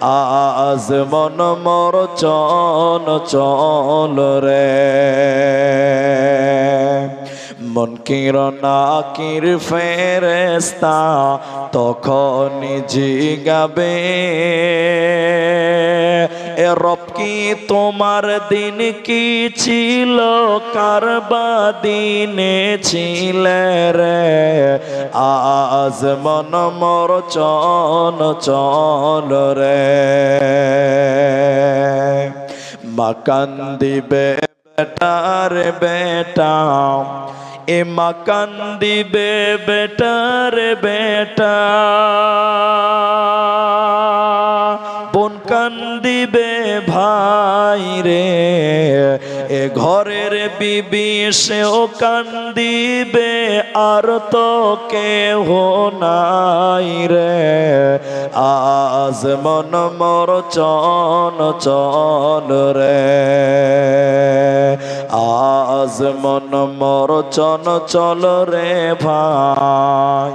আজ মন মোর চন চল রে মুনকির নাকির ফেরেশতা তখন জিগাবে এ রব কি তোমার দিন কি ছিল কারবা দিনে ছিলে রে আজ মন মোর চন চল রে মা কান্দিবে বেটার বেটা এ মা কান্দিবে বেটার বেটা বোন কান্দিবে ভাই রে এ ঘরের বিবি সেও কান্দিবে আর তো কেহ নাই রে আজ মন মোর চন চল রে আজ মন মোর চন চল রে ভাই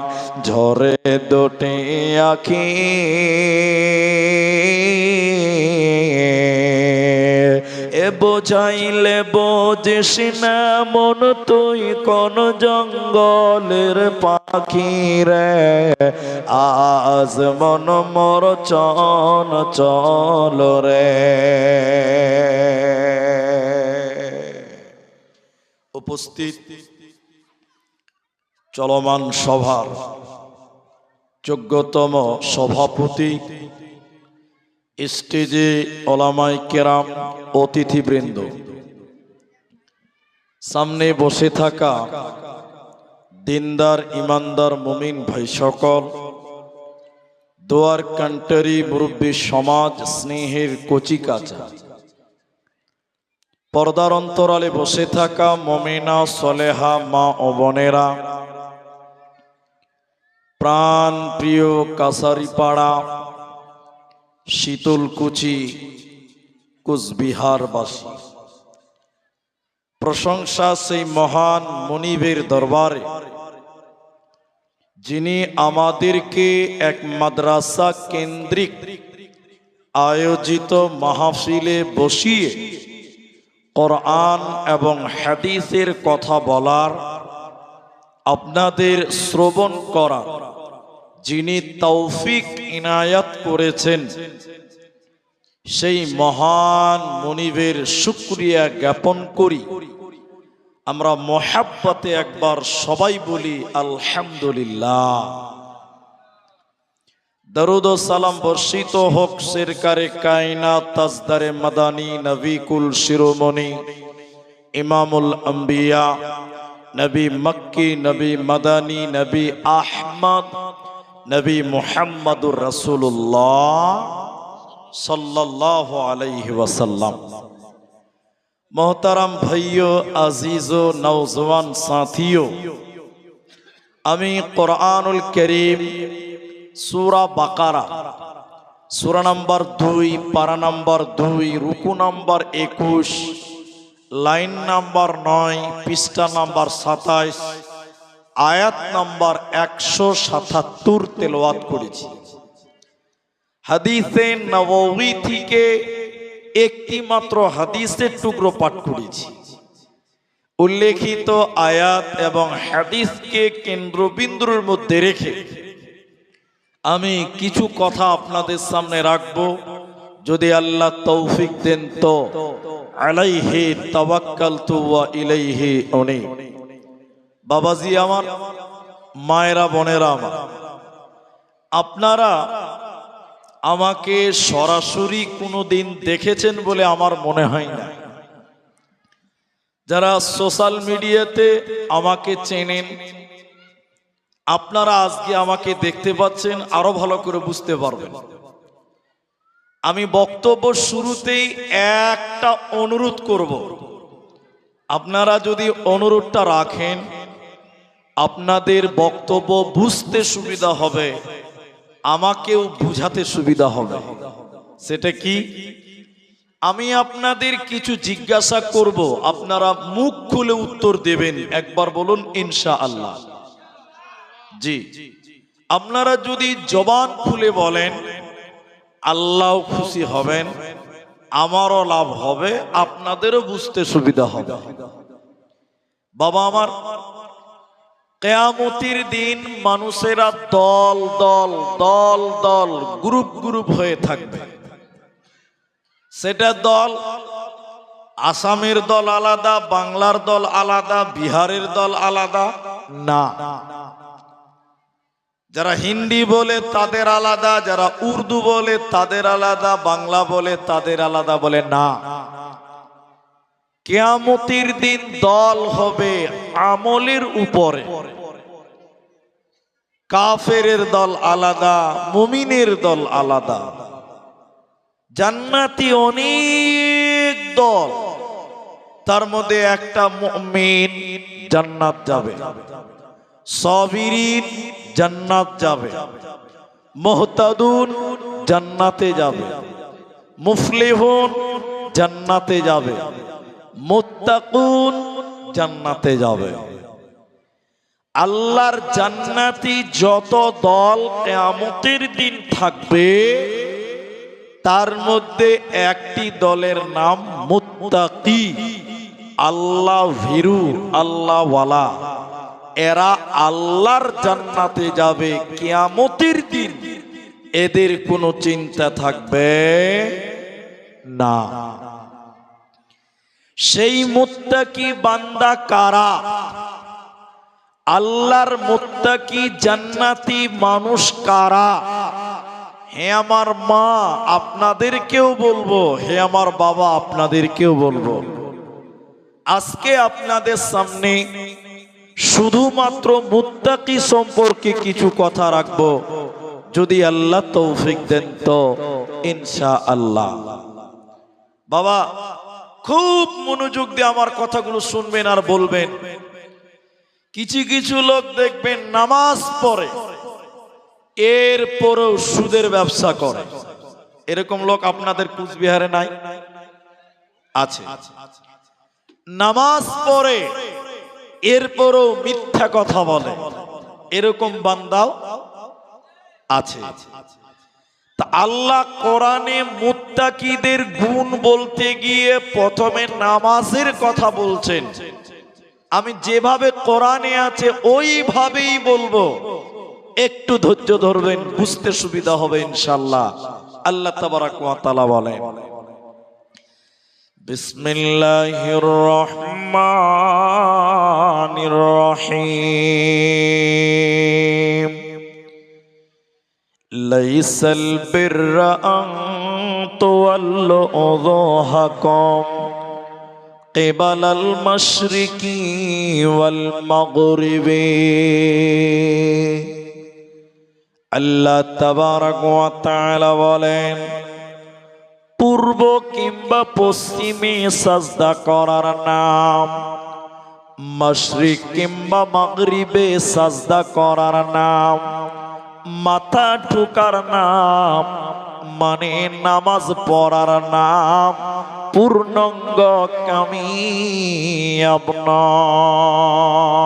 ঝরে দুটি আখি এ বোঝাইলে বোঝিস না মন তুই কোন জঙ্গলের পাখি রে আজ মন মোর চন চল রে উপস্থিত চলমান সভার যোগ্যতম সভাপতি স্টেজে ওলামায়ে কেরাম অতিথিবৃন্দ সামনে বসে থাকা দিনদার ইমানদার মুমিন ভাই সকল দোয়ার কান্টরি মুরব্বী সমাজ স্নেহের কচিকাচা পর্দার অন্তরালে বসে থাকা মুমিনা সলেহা মা ও বোনেরা প্রাণ প্রিয় কাছারিপাড়া শীতলকুচি কুচবিহারবাসী প্রশংসা সেই মহান মুনিবের দরবারে যিনি আমাদেরকে এক মাদ্রাসা কেন্দ্রিক আয়োজিত মাহফিলে বসিয়ে কোরআন এবং হাদিসের কথা বলার আপনাদের শ্রবণ করা যিনি তৌফিক ইনায়াত করেছেন সেই মহান মুনিবের শুকরিয়া জ্ঞাপন করি আমরা মোহাব্বতে একবার সবাই বলি আলহামদুলিল্লাহ। দরুদ ও সালাম বর্ষিত হোক সরকারে কায়নাত তাজদারে মাদানী নবী কুল শিরোমণি ইমামুল আম্বিয়া নবী মক্কি নবী মাদানী নবী আহমদ নবী মুহাম্মদুর রাসূলুল্লাহ সাল্লাল্লাহু আলাইহি ওয়াসাল্লাম। मोहतरम भाइयों अजीजों नौजवान साथियों আমি কোরআনুল কারীম সূরা বাকারা সূরা নাম্বার 2 পারা নাম্বার 2 রুকু নাম্বার 21 লাইন নাম্বার 9 পৃষ্ঠা নাম্বার 27 আয়াত নাম্বার 177 তেলাওয়াত করেছি। হাদিসে নববী থেকে একটি মাত্র হাদিসের টুকরো পাঠ করেছি। উল্লেখিত আয়াত এবং হাদিসকে কেন্দ্রবিন্দুর মধ্যে রেখে আমি কিছু কথা আপনাদের সামনে রাখব, যদি আল্লাহ তৌফিক দেন তো। আলাইহি তাওয়াক্কালতু ওয়া ইলাইহি উনীব। বাবাজি আমার, মায়েরা বোনেরা আমার, আপনারা আমাকে সরাসরি কোনোদিন দেখেছেন বলে আমার মনে হয় না। যারা সোশ্যাল মিডিয়াতে আমাকে চেনেন, আপনারা আজকে আমাকে দেখতে পাচ্ছেন, আরো ভালো করে বুঝতে পারবেন। আমি বক্তব্য শুরুতেই একটা অনুরোধ করব, আপনারা যদি অনুরোধটা রাখেন আপনাদের বক্তব্য বুঝতে সুবিধা হবে, আমাকেও বুঝাতে সুবিধা হবে। সেটা কি? আমি আপনাদের কিছু জিজ্ঞাসা করব, আপনারা মুখ খুলে উত্তর দেবেন। একবার বলুন ইনশাআল্লাহ। জি, আপনারা যদি জবান খুলে বলেন আল্লাহও খুশি হবেন, আমারও লাভ হবে, আপনাদেরও বুঝতে সুবিধা হবে। বাবা আমার, কিয়ামতের দিন মানুষেরা দল দল দল দল গ্রুপ গ্রুপ হয়ে থাকবে। সেটা দল, আসামের দল আলাদা, বাংলার দল আলাদা, বিহারের দল আলাদা না। যারা হিন্দি বলে তাদের আলাদা, যারা উর্দু বলে তাদের আলাদা, বাংলা বলে তাদের আলাদা বলে না। কিয়ামতের দিন দল হবে আমলের উপরে। কাফেরের দল আলাদা, মুমিনের দল আলাদা। জান্নাতি অনেক দল, তার মধ্যে একটা মুমিন জান্নাত যাবে, সাবিরিন জান্নাত যাবে, মুহতাদুন জান্নাতে যাবে, মুফলিহুন জান্নাতে যাবে, মুত্তাকুন জান্নাতে যাবে। আল্লাহর জান্নাতি যত দল কিয়ামতের দিন থাকবে, তার মধ্যে একটি দলের নাম মুত্তাকি, আল্লাহ ভীরু, আল্লাহ ওয়ালা। এরা আল্লাহর জান্নাতে যাবে কিয়ামতের দিন, এদের কোনো চিন্তা থাকবে না। সেই মুত্তাকি বান্দা কারা? আল্লাহর মুত্তাকি জান্নাতি মানুষ কারা? হে আমার মা, আপনাদেরকেও বলবো, হে আমার বাবা, আপনাদেরকেও বলবো। আজকে আপনাদের সামনে শুধুমাত্র মুত্তাকি সম্পর্কে কিছু কথা রাখবো, যদি আল্লাহ তৌফিক দেন তো ইনশাআল্লাহ। বাবা, খুব মনোযোগ দিয়ে আমার কথাগুলো শুনবেন আর বলবেন। কিছু কিছু লোক দেখবেন নামাজ পড়ে, এরপরেও সুদের ব্যবসা করে। এরকম লোক আপনাদের কুচবিহারে নাই? আছে। নামাজ পড়ে এরপরেও মিথ্যা কথা বলে, এরকম বান্দাও আছে। তা আল্লাহ কোরআনে মুত্তাকিদের গুণ বলতে গিয়ে প্রথমে নামাজের কথা বলছেন। আমি যেভাবে কোরআনে আছে ওইভাবেই বলবো, একটু ধৈর্য ধরবেন, বুঝতে সুবিধা হবে ইনশাআল্লাহ। আল্লাহ তাবারাক ওয়া তাআলা বলেন, বিসমিল্লাহির রহমানির রহিম। লাইসাল বিররা আন তুওয়াল্লু উযুহাকুম কিবালাল মাশরিকি ওয়াল মাগরিবি। আল্লাহ তাবারাক ওয়া তাআলা বলেন, পূর্ব কিংবা পশ্চিমে সাজদা করার নাম, মাশরিক কিংবা মাগরিবে সাজদা করার নাম, মাথা ঠুকার নাম, মানে নামাজ পড়ার নাম পূর্ণাঙ্গ কামিয়াব নয়।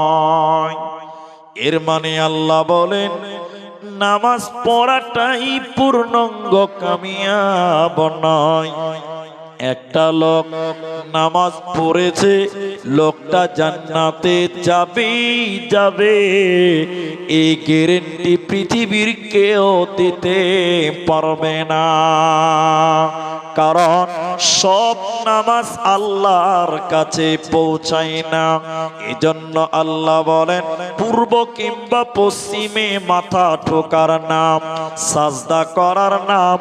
এর মানে আল্লাহ বলেন, নামাজ পড়াটাই পূর্ণাঙ্গ কামিয়াব নয়। একটা লোক নামাজ পড়েছে, লোকটা জান্নাতে যাবেই যাবে, এই গ্যারান্টি পৃথিবীর কেউ দিতে পারবে না। কারণ সব নামাজ আল্লাহর কাছে পৌঁছায় না। এজন্য আল্লাহ বলেন, পূর্ব কিংবা পশ্চিমে মাথা ঠোকার নাম, সাজদা করার নাম,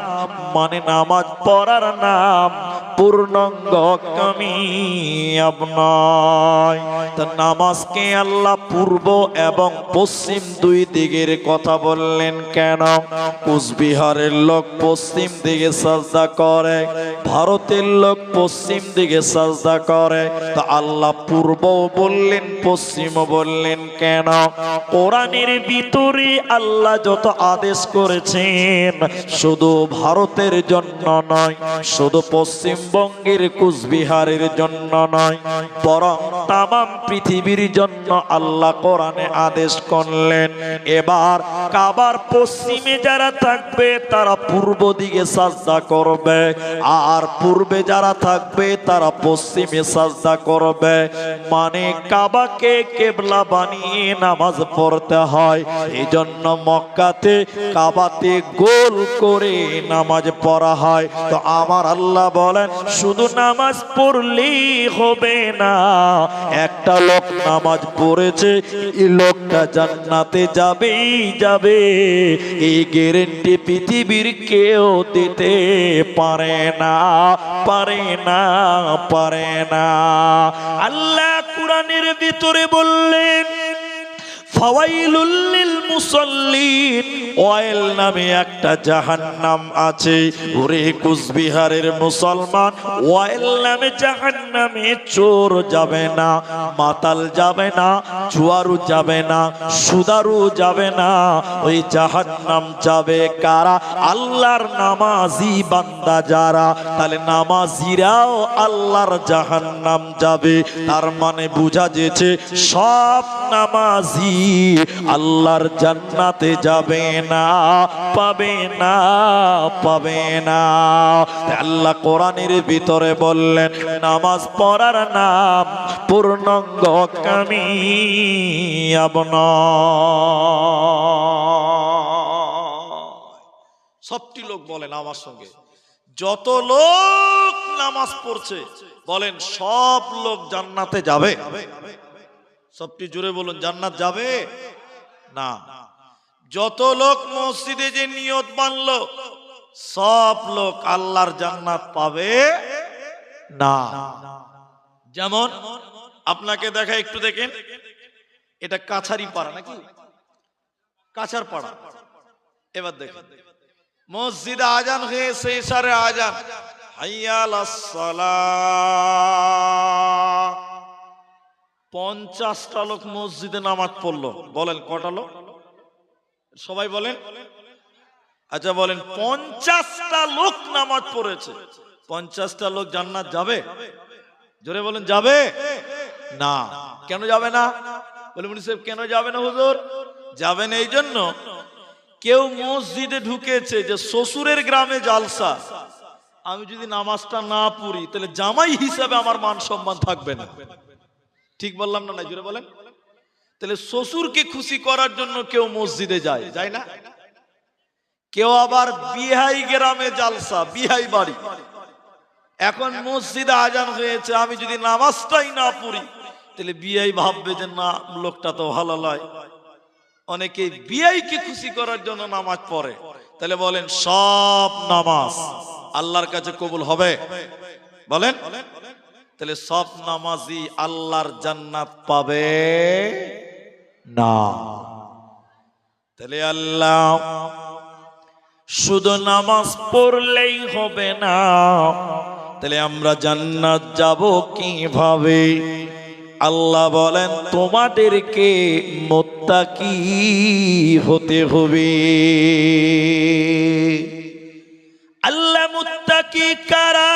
মানে নামাজ পড়ার নাম পূর্ণাঙ্গ কামিয়াব নয়। তা নামাজকে আল্লাহ পূর্ব এবং পশ্চিম দুই দিকের কথা বললেন কেন? কুচবিহারের লোক পশ্চিম দিকে সাজদা করে, ভারতের লোক পশ্চিম দিকে সাজদা করে, তো আল্লাহ পূর্ব বললেন পশ্চিম বললেন কেন? কোরআনের ভিতরে আল্লাহ যত আদেশ করেছেন শুধু ভারতের জন্য নয়, শুধু পশ্চিমবঙ্গের কুচবিহারের জন্য নয়, বরং তামাম পৃথিবীর জন্য আল্লাহ কোরআনে আদেশ করলেন। এবার কাবার পশ্চিমে যারা থাকবে তারা পূর্ব দিকে সাজদা করবে, আর পূর্বে যারা থাকবে তারা পশ্চিমে সাজদা করবে। মানে কাবাকে কেবলা বানিয়ে নামাজ পড়তে হয়। এই জন্য মক্কাতে কাবাতে গোল করে নামাজ পড়া হয়। তো আমার আল্লাহ বলেন শুধু নামাজ পড়লেই হবে না, একটা লোক নামাজ পড়েছে এই লোকটা জান্নাতে যাবেই যাবে, এই গ্যারান্টি পৃথিবীর কেউ দিতে পারে না, পারে না, পারে না। আল্লাহ কোরআনের ভিতরে বললেন ফাওয়াইলুল লিল মুসাল্লিন, ওয়াইল নামে একটা জাহান্নাম আছে। ওরে কুচবিহারের মুসলমান, ওয়াইল নামে জাহান্নামে চোর যাবে না, মাতাল যাবে না, জুয়ারু যাবে না, সুদারু যাবে না। ওই জাহান্নাম যাবে কারা? আল্লাহর নামাজি বান্দা যারা। তাহলে নামাজিরাও আল্লাহর জাহান্নাম যাবে। তার মানে বোঝা যেছে সব নামাজি আল্লাহর জান্নাতে যাবে না, পাবে না, পাবে না। আল্লাহ কোরআনের ভিতরে বললেন নামাজ পড়ার নাম পূর্ণাঙ্গ কামিয়াব নয়। সবটি লোক বলেন আমার সঙ্গে, যত লোক নামাজ পড়ছে বলেন সব লোক জান্নাতে যাবে? সবটি জোরে বলুন, জান্নাত যাবে না। যত লোক মসজিদে যে নিয়ত বানলো সব লোক আল্লাহর জান্নাত পাবে না। যেমন আপনাকে দেখা, একটু দেখেন, এটা কাছারি পাড়া নাকি? কাছার পাড়া। এবার দেখেন মসজিদে আজান হয়েছে, ইশারে আজান, হাইয়া আলাস সালাহ। 50টা লোক মসজিদে নামাজ পড়লো, বলেন কটা লোক? সবাই বলেন। আচ্ছা বলেন 50টা লোক নামাজ পড়েছে, 50টা লোক জান্নাত যাবে? জোরে বলেন, যাবে না। কেন যাবে না? বলে মুনি সাহেব কেন যাবে না হুজুর? যাবে না এই জন্য, কেউ মসজিদে ঢুকেছে যে শ্বশুরের গ্রামে জালসা, আমি যদি নামাজটা না পড়ি তাহলে জামাই হিসাবে আমার মান সম্মান থাকবে না। ঠিক বললাম না? জোরে বলেন। তাহলে শ্বশুরকে খুশি করার জন্য কেউ মসজিদে যায়, যায় না? কেউ আবার বিহাই গ্রামে জালসা, বিহাই বাড়ি, এখন মসজিদে আজান হয়েছে, আমি যদি নামাজটাই না পড়ি তাহলে বিহাই ভাববে যে না লোকটা তো ভালো নয়। অনেকে বিহাইকে খুশি করার জন্য নামাজ পড়ে। তাহলে বলেন সব নামাজ আল্লাহর কাছে কবুল হবে? বলেন। তাহলে সব নামাজি আল্লাহর জান্নাত পাবে না। তাহলে আল্লাহ শুধু নামাজ পড়লেই হবে না, তাহলে আমরা জান্নাত যাব কিভাবে? আল্লাহ বলেন তোমাদেরকে মুত্তাকি হতে হবে। আল্লাহ মুত্তাকি কারা?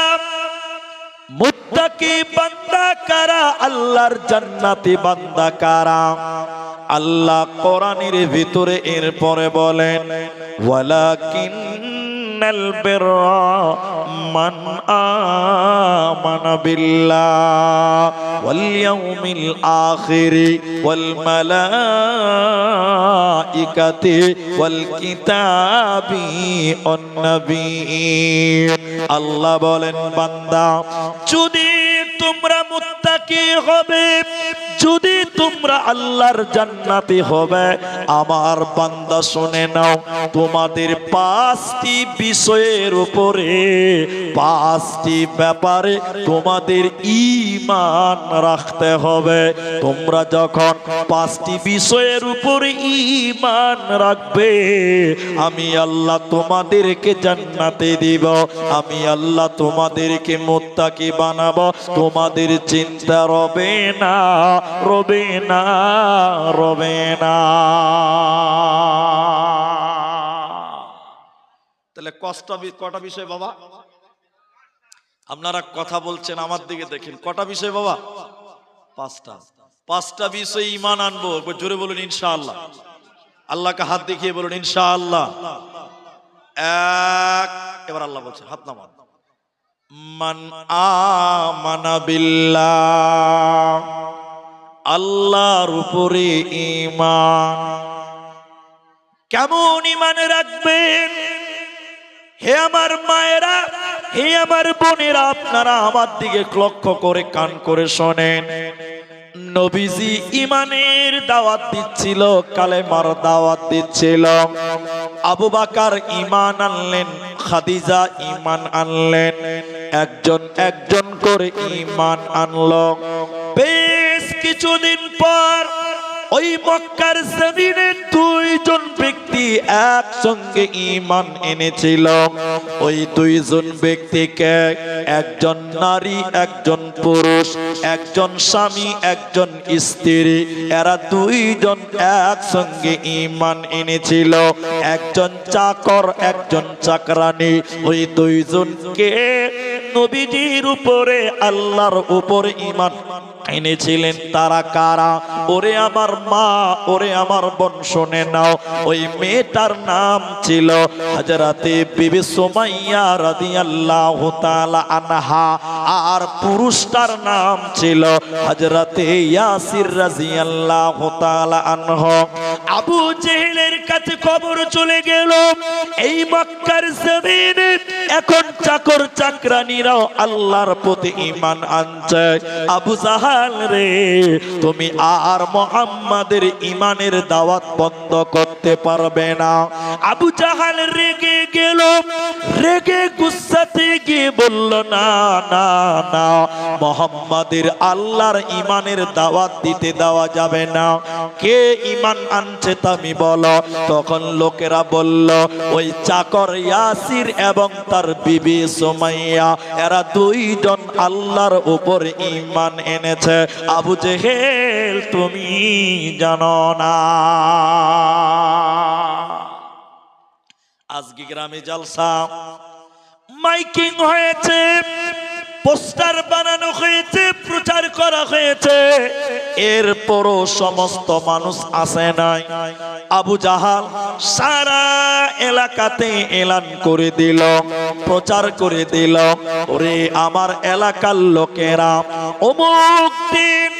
মুত্তাকি বান্দা কারা? আল্লাহর জান্নাতি বান্দা কারা? আল্লাহ কোরআনের ভিতরে এরপরে বলেন ওয়ালাকিন্নাল বিররা মান আমানা বিল্লাহি ওয়াল ইয়াউমিল আখির ওয়াল মালাইকাতি ওয়াল কিতাবি ওয়ান নবিয়্যিন। আল্লাহ বলেন বান্দা যদি তোমরা মুত্তাকি হবে, যদি তোমরা আল্লাহর জান্নাতি হবে, আমার বান্দা শুনে নাও, তোমাদের 5টি বিষয়ের উপরে, 5টি ব্যাপারে তোমাদের ঈমান রাখতে হবে। তোমরা যখন 5টি বিষয়ের উপরে ঈমান রাখবে, আমি আল্লাহ তোমাদেরকে জান্নাতে দিব, আমি আল্লাহ তোমাদেরকে মুত্তাকি বানাবো। তোমাদের চিন্তা রবে না রবে না, রবে না। তাহলে কটা বিষয় বাবা? আপনারা কথা বলছেন, আমার দিকে দেখেন, কটা বিষয় বাবা? পাঁচটা বিষয় ঈমান আনবো। জোরে বলুন ইনশাআল্লাহ। আল্লাহকে হাত দেখিয়ে বলুন ইনশাআল্লাহ। এবার আল্লাহ বলছে, হাত নামান। মান আমানা বিল্লাহ, আল্লাহর উপরে ঈমান। কেমন ঈমান রাখবেন? হে আমার মায়েরা, হে আমার বোনেরা, আপনারা আমার দিকে লক্ষ্য করে কান করে শোনেন। নবীজি ঈমানের দাওয়াত দিচ্ছিল, কালেমার দাওয়াত দিচ্ছিল। আবু বকর ঈমান আনলেন, খাদিজা ঈমান আনলেন, একজন একজন করে ঈমান আনলো। বেশ কিছুদিন পর ওই মক্কার জমিনে দুইজন ব্যক্তি একসঙ্গে ঈমান এনেছিল। ওই দুইজন ব্যক্তিকে, একজন নারী একজন পুরুষ, একজন স্বামী একজন স্ত্রী, এরা দুইজন একসঙ্গে ঈমান এনেছিল। একজন চাকর একজন চাকরানী। ওই দুইজনকে নবীজির উপরে, আল্লাহর উপরে ঈমান এনেছিলেন। তারা কারা? ওরে আমার মা, ওরে আমার বোন, শুনে নাও। ওই মেয়েটার নাম ছিল হযরতে বিবি সুমাইয়া রাদিয়াল্লাহু তাআলা আনহা, আর পুরুষটার নাম ছিল হযরতে ইয়াসির রাদিয়াল্লাহু তাআলা আনহু। আবু জেহেলের কাছে খবর চলে গেল, এই মক্কার জমিনে এখন চাকর চাকরানীরাও আল্লাহর প্রতি ঈমান আনছে। আবু জাহাল রে, তুমি আর মুহাম্মাদের ঈমানের দাওয়াত বন্ধ করতে পারবে না। আবু জাহাল রেগে গেল, রেগে গুসাতে গিয়ে বলল, না না না, মুহাম্মাদের আল্লাহর ঈমানের দাওয়াত দিতে দেওয়া যাবে না। কে ঈমান আনছে তুমি বলো। তখন লোকেরা বলল, ওই চাকর ইয়াসির এবং তার বিবি সুমাইয়া, এরা দুইজন আল্লাহর উপর ঈমান এনেছে। আবু জেহেল, তুমি জানো না? আজকে গ্রামে জলসা, মাইকিং হয়েছে, পোস্টার বানানো হয়েছে, প্রচার করা হয়েছে, এরপরও সমস্ত মানুষ আসে নাই। আবু জাহাল সারা এলাকাতে এলান করে দিল, প্রচার করে দিল, ওরে আমার এলাকার লোকেরা, অমুক দিন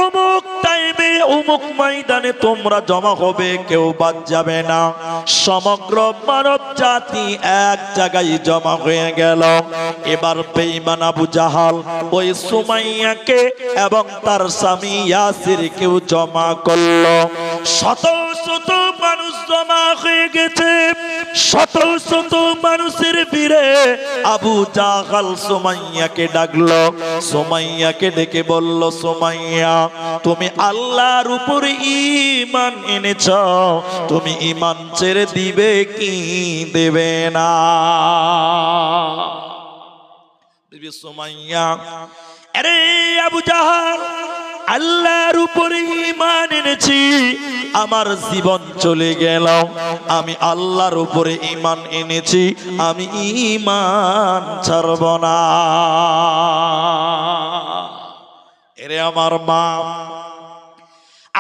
অমুক টাইমে অমুক ময়দানে তোমরা জমা হবে, কেউ বাদ যাবে না। সমগ্র মানব জাতি এক জায়গায় জমা হয়ে গেল। এবার বেঈমান আবু জাহাল ওই সুমাইয়াকে এবং তার স্বামী ইয়াসিরকেও জমা করলো। শত শত মানুষ জমা হয়ে গেছে। শত শত মানুষের ভিড়ে আবু জাহাল সুমাইয়াকে ডাকলো। সুমাইয়াকে ডেকে বলল, সুমাইয়া, তুমি আল্লাহর উপর ঈমান এনেছ, তুমি ঈমান ছেড়ে দিবে কি দেবে না? বিবি সুমাইয়া, আরে আবু জাহাল, আল্লাহর উপরে ঈমান এনেছি, আমার জীবন চলে গেল, আমি আল্লাহর উপরে ঈমান এনেছি, আমি ঈমান ছাড়ব না। এরে আমার মা,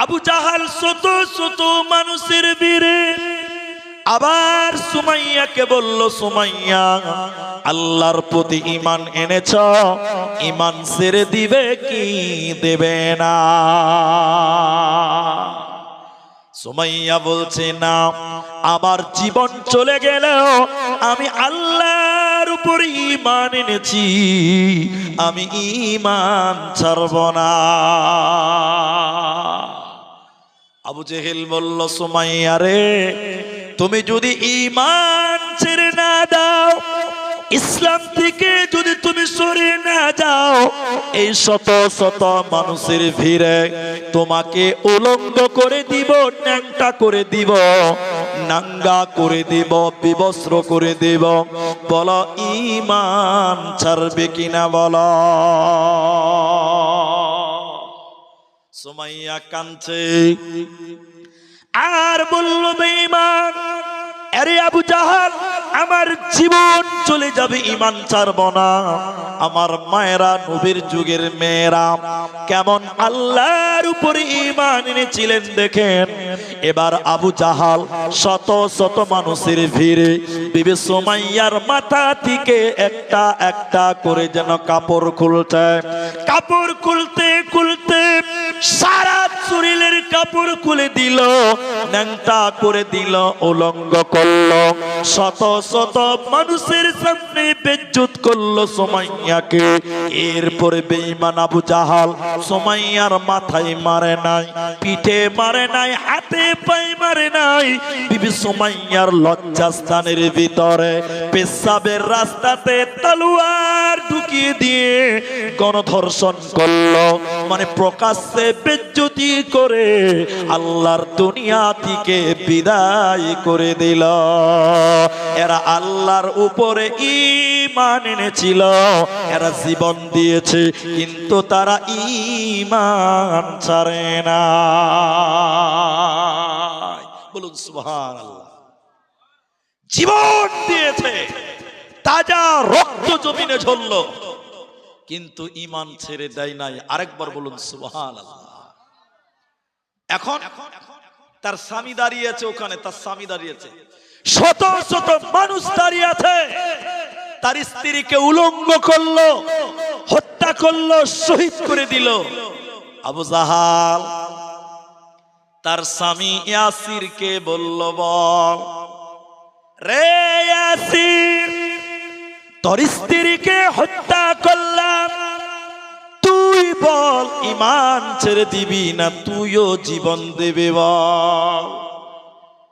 আবু জাহাল শত শত মানুষের ভিড়ে আবার সুমাইয়াকে বলল, সুমাইয়া, আল্লাহর প্রতি ঈমান এনেছ, ঈমান ছেড়ে দিবে কি দেবে না? সুমাইয়া বলছে, না, আমার জীবন চলে গেলেও আমি আল্লাহর উপর ঈমান এনেছি, আমি ঈমান ছাড়ব না। আবু জেহেল বলল, সুমাইয়া রে, তুমি যদি ঈমান ছেড়ে না দাও, ইসলাম থেকে যদি তুমি সরে না যাও, এই শত শত মানুষের ভিড়ে তোমাকে উলঙ্গ করে দিব, ন্যাংটা করে দিব, নাঙ্গা করে দিব, বিবস্ত্র করে দিব। বলো, ঈমান ছাড়বে কিনা বলো? সুমাইয়া কাঁদছে আর বলল বেঈমান, আরে আবু জাহাল, আমার জীবন চলে যাবে, ঈমান ছাড়ব না। আমার মায়েরা, নবীর যুগের মেয়েরা কেমন আল্লাহর উপরে ঈমান এনেছিলেন দেখেন। এবার আবু জাহাল শত শত মানুষের ভিড়ে বিবি সুমাইয়ার মাথা থেকে একটা একটা করে যেন কাপড় খুলছে। কাপড় খুলতে খুলতে সারা শরীরের কাপড় খুলে দিল, ন্যাংটা করে দিল, উলঙ্গ করলো। শত শত মানুষের সামনে বেজ্জত করলো সুমাইয়াকে। এরপরে বেঈমান আবু জাহাল সুমাইয়ার মাথায় মারে নাই, পিঠে মারে নাই, হাতে পায়ে মারে নাই, বিবি সুমাইয়ার লজ্জাস্থানের ভিতরে পেশাবের রাস্তাতে তলোয়ার ঢুকিয়ে দিয়ে গণধর্ষণ করলো। মানে প্রকাশ্যে বেজ্জতি করে আল্লাহর দুনিয়া থেকে বিদায় করে দিল। এরা আল্লাহর উপরে ঈমান এনেছিল, এরা জীবন দিয়েছে, কিন্তু তারা ঈমান ছাড়ে না। বলুন সুবহানাল্লাহ। জীবন দিয়েছে, তাজা রক্ত জমিনে ঝরল, কিন্তু ঈমান ছেড়ে দেয় নাই। আরেকবার বলুন সুবহানাল্লাহ। এখন তার স্বামী দাঁড়িয়েছে ওখানে, তার স্বামী দাঁড়িয়েছে, শত শত মানুষ দাঁড়িয়ে আছে। তার স্ত্রীকে উলঙ্গ করলো, হত্যা করলো, শহীদ করে দিল। আবু জাহাল তার স্বামী ইয়াসিরকে বলল, বল রে ইয়াসির, তোর স্ত্রীকে হত্যা করলাম, তুই বল ঈমান ছেড়ে দিবি না তুইও জীবন দেবে, বল।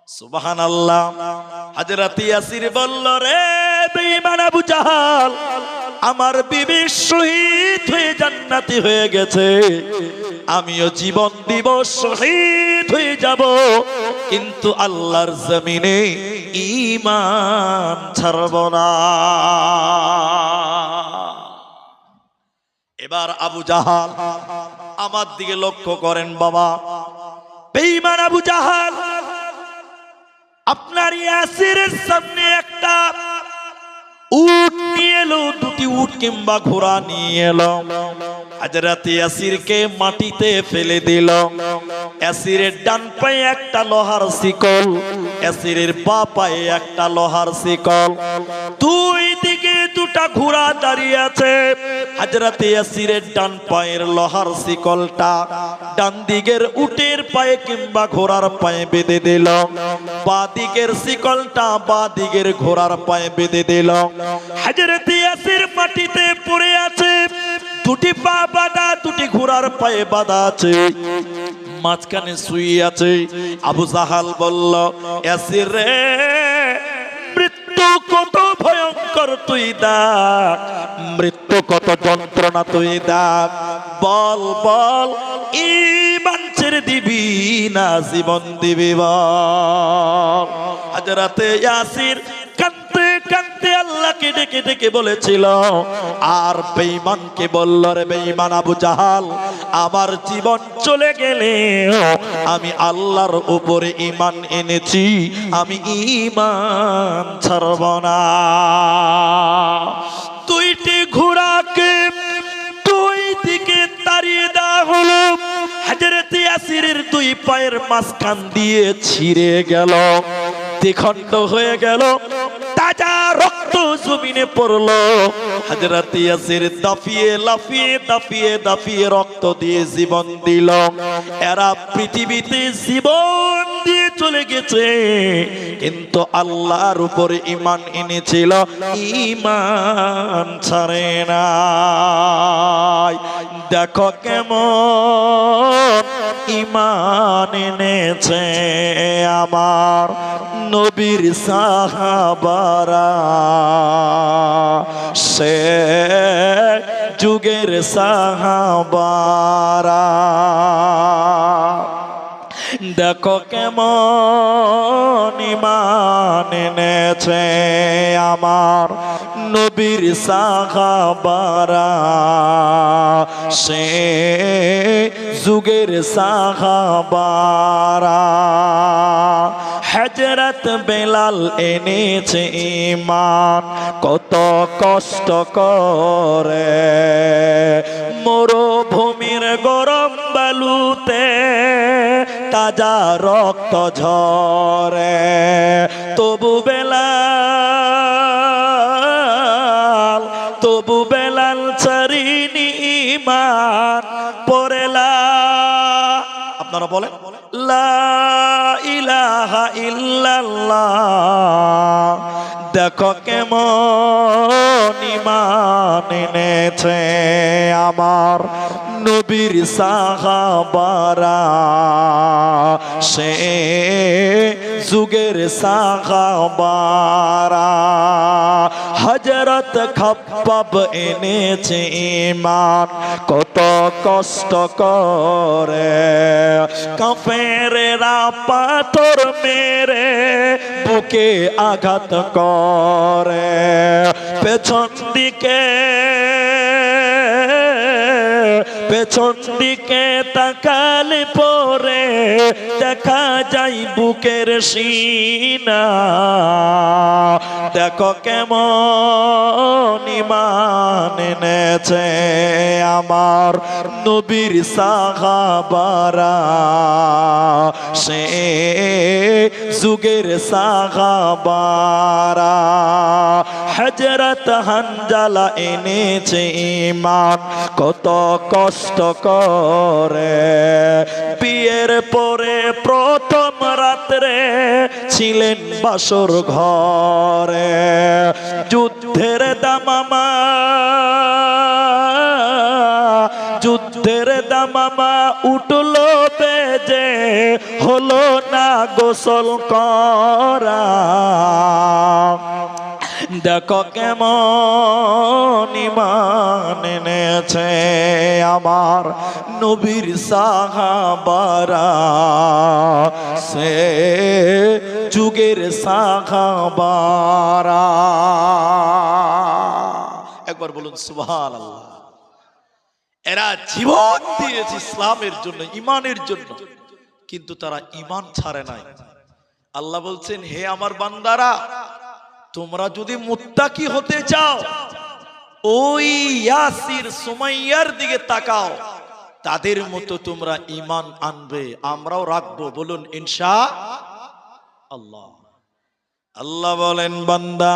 সুবহানাল্লাহ। হযরত ইয়াসির বলল, রে বেঈমান আবু জাহাল, আমার বিবি শহীদ হয়ে জান্নাতি হয়ে গেছে, আমিও জীবন দিব, শহীদ হয়ে যাব, কিন্তু আল্লাহর জমিনে ঈমান ছাড়ব না। এবার আবু জাহাল আমার দিকে লক্ষ্য করেন বাবা। বেঈমান আবু জাহাল আপনার ইয়াসিরের সামনে একটা উট নিয়ে এলো, দুটি উট কিংবা ঘোড়া নিয়ে এলো। হযরত ইয়াসিরকে মাটিতে ফেলে দিল। ইয়াসিরের ডান পায়ে একটা লোহার শিকল, ইয়াসিরের বাঁ পায়ে একটা লোহার শিকল, দুই দিকে দুটা ঘোড়া দাঁড়িয়ে আছে। হযরত ইয়াসিরের ডান পায়ের লোহার শিকলটা ডান দিকের উটের পায়ে কিংবা ঘোড়ার পায়ে বেঁধে দিল, বাঁ দিকের শিকলটা বাঁ দিকের ঘোড়ার পায়ে বেঁধে দিল। হযরত ইয়াসির মাটিতে পড়ে আছে, দুটি পা বাঁধা, দুটি ঘোড়ার পায়ে বাঁধা আছে, মাঝখানে শুয়ে আছে। আবু জাহাল বলল, ইয়াসির রে, মৃত্যু কত ভয়ঙ্কর তুই দেখ, মৃত্যু কত যন্ত্রণা তুই দেখ, বল বল ঈমান ছেড়ে দিবি না জীবন দিবি, বল। হযরত ইয়াসির কাঁদতে কাঁদতে আল্লাহকে ডেকে ডেকে বলেছিল, আর বেঈমানকে বলল, রে বেঈমান আবু জাহাল, আমার জীবন চলে গেলে আমি আল্লাহর উপরে ঈমান এনেছি, আমি ঈমান ছাড়ব না। দুইটি ঘোড়াকে দুই দিকে তাড়িয়ে দেওয়া হলো। হযরত ইয়াসিরের দুই পায়ের মাঝখান দিয়ে ছিঁড়ে গেল, দ্বিখণ্ড হয়ে গেল, তাজা রক্ত জমিনে পড়লো। হযরত ইয়াসির দাফিয়ে লাফিয়ে দাফিয়ে দাফিয়ে রক্ত দিয়ে জীবন দিল। এরা পৃথিবীতে জীবন দিয়ে চলে গেছে, কিন্তু আল্লাহর উপরে ঈমান এনেছিল, ঈমান ছাড়ে নাই। দেখো কেমন ঈমান এনেছে আমার নবীর সাহাবারা, সে যুগের সাহাবারা। দেখো কেমন ঈমান এনেছে আমার নবীর সাহাবারা, সে যুগের সাহাবারা হযরত বেলাল এনেছে ঈমান কত কষ্ট করে মরুভূমির গরম বালুতে তাজা রক্ত ঝরে তবু বেলাল ছাড়িনি ঈমান পড়ে আপনারা বলেন লা ইলাহা ইল্লাল্লাহ দেখো কেমন ঈমান এনেছে আমার নবীর সাহাবারা সে যুগের সাহাবারা হযরত খাব্বাব এনেছে ঈমান কত কষ্ট করে কাফেররা পাথর মেরে বুকে আঘাত করে পেছন দিকে তাকালে পরে দেখা যায় বুকের সিনা দেখো কেমন ঈমান এনেছে আমার নবীর সাহাবারা সে যুগের সাহাবারা হযরত হানজালা এনেছে ঈমান কত কষ্ট করে বিয়ের পরে প্রথম রাত্রে ছিলেন বাসর ঘরে যুদ্ধের দামামা উঠলো বেজে হলো না গোসল করা দেখো কেমন ঈমান এনেছে আমার নবীর সাহাবারা সে যুগের সাহাবারা একবার বলুন সুবহানাল্লাহ এরা জীবন দিয়েছে ইসলামের জন্য ঈমানের জন্য কিন্তু তারা ঈমান ছাড়ে নাই আল্লাহ বলছেন হে আমার বান্দারা তোমরা যদি মুত্তাকি হতে চাও ওই ইয়াসির সুমাইয়ার দিকে তাকাও তাদের মতো তোমরা ঈমান আনবে আমরাও রাখবো বলুন ইনশাআল্লাহ আল্লাহ বলেন বান্দা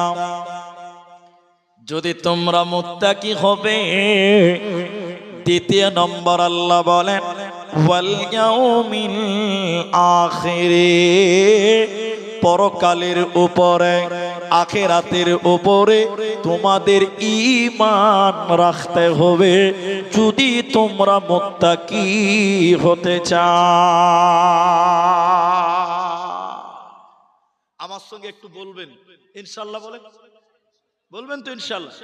যদি তোমরা মুত্তাকি হবে দ্বিতীয় নম্বর আল্লাহ বলেন ওয়াল ইয়াউমিল আখিরে পরকালের উপরে আখিরাতের উপরে তোমাদের ঈমান রাখতে হবে যদি তোমরা মুত্তাকি হতে চাও আমার সঙ্গে একটু বলবেন ইনশাআল্লাহ বলবেন তো ইনশাআল্লাহ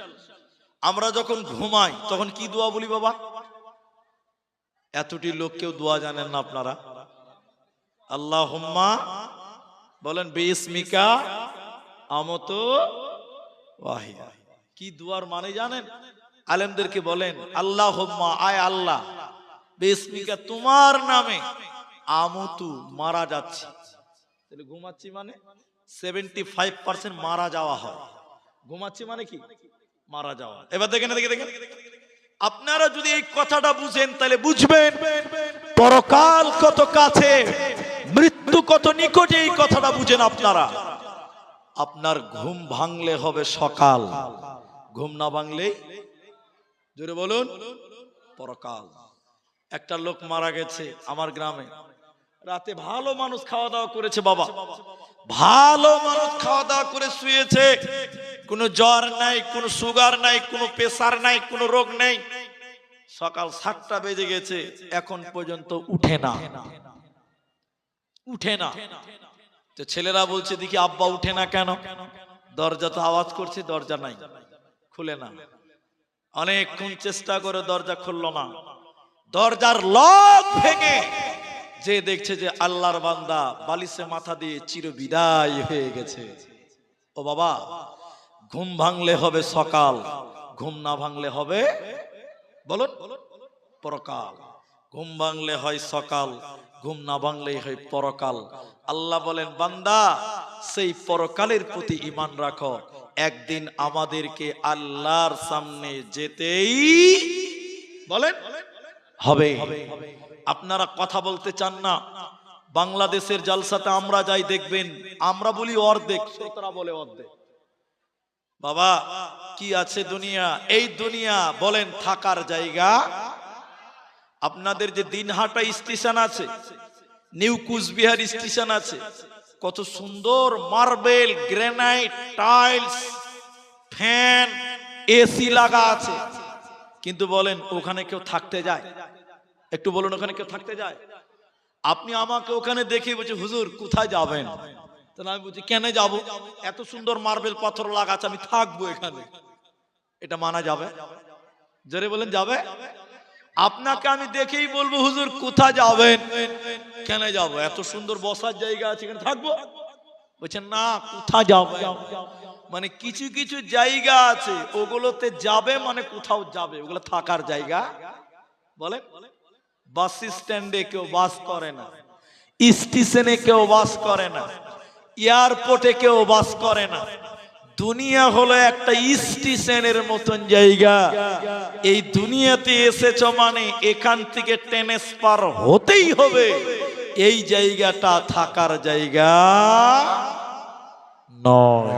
আমরা যখন ঘুমাই তখন কি দোয়া বলি বাবা এতটি লোক কেউ দোয়া জানেন না আপনারা আল্লাহুম্মা বলেন বিসমিকা আমতু ওয়াহিয়া কি দুয়ার মানে জানেন আলেমদেরকে বলেন আল্লাহুম্মা আয় আল্লাহ বিসমিকা তোমার নামে আমতু মারা যাচ্ছি তাহলে ঘুমাচ্ছি মানে 75% মারা যাওয়া হয় ঘুমাচ্ছি মানে কি মারা যাওয়া এবার দেখেন আপনারা যদি এই কথাটা বুঝেন তাহলে বুঝবেন পরকাল কত কাছে মৃত্যু কত নিকটে এই কথাটা বুঝেন আপনারা আপনার ঘুম ভাঙলে হবে সকাল ঘুম না ভাঙলে জোরে বলুন পরকাল একটা লোক মারা গেছে আমার গ্রামে রাতে ভালো মানুষ খাওয়া দাওয়া করেছে বাবা ভালো মানুষ খাওয়া দাওয়া করে শুয়েছে কোনো জ্বর নাই কোনো সুগার নাই কোনো প্রেসার নাই কোনো রোগ নেই সকাল 7টা বেজে গেছে এখন পর্যন্ত উঠে না তো ছেলেরা বলছে দেখি আব্বা উঠে না কেন দরজা তো আওয়াজ করছে দরজা নাই খুলে না অনেকক্ষণ চেষ্টা করে দরজা খুললো না দরজার লক ভেঙে যে দেখছে যে আল্লাহর বান্দা বালিশে মাথা দিয়ে চিরবিদায় হয়ে গেছে ও বাবা ঘুম ভাঙলে হবে সকাল ঘুম না ভাঙলে হবে বলুন পরকাল ঘুম ভাঙলে হয় সকাল, ঘুম না ভাঙলেই হয় পরকাল। আল্লাহ বলেন বান্দা সেই পরকালের প্রতি ঈমান রাখো, একদিন আমাদেরকে আল্লাহর সামনে যেতেই বলেন হবে। আপনারা কথা বলতে চান না? বাংলাদেশের জালসাতে আমরা যাই দেখবেন, আমরা বলি অর্ধেক, শ্রোতারা বলে অর্ধেক। বাবা কি আছে দুনিয়া? এই দুনিয়া বলেন থাকার জায়গা। আপনাদের যে দিনহাটা স্টেশন আছে, নিউ কুচবিহার স্টেশন আছে, কত সুন্দর marble, granite, tiles, fan, AC লাগা আছে, কিন্তু বলেন ওখানে কেউ থাকতে যায়? একটু বলুন, ওখানে কেউ থাকতে যায়? আপনি আমাকে ওখানে দেখে বলছে হুজুর কোথায় যাবেন? তাহলে আমি বলছি কেন যাব? এত সুন্দর মার্বেল পাথর লাগা আছে, আমি থাকবো এখানে। এটা মানা যাবে? জোরে বলেন যাবে? আপনাকে আমি দেখেই বলবো হুজুর কোথায় যাবেন? কেন যাব? এত সুন্দর বসার জায়গা আছে, এখানে থাকবো? বলছেন না, কোথায় যাবে? মানে কিছু কিছু জায়গা আছে ওগুলোতে যাবে মানে কোথাও যাবে, ওগুলো থাকার জায়গা। বলেন বাস স্ট্যান্ডে কেউ বাস করে না, স্টেশনে কেউ বাস করে না, এয়ারপোর্টে কেউ বাস করে না। দুনিয়া হলো একটা স্টেশনের মতন জায়গা। এই দুনিয়াতে এসেছো মানে এখান থেকে ট্রান্সফার হতেই হবে। এই জায়গাটা থাকার জায়গা নয়।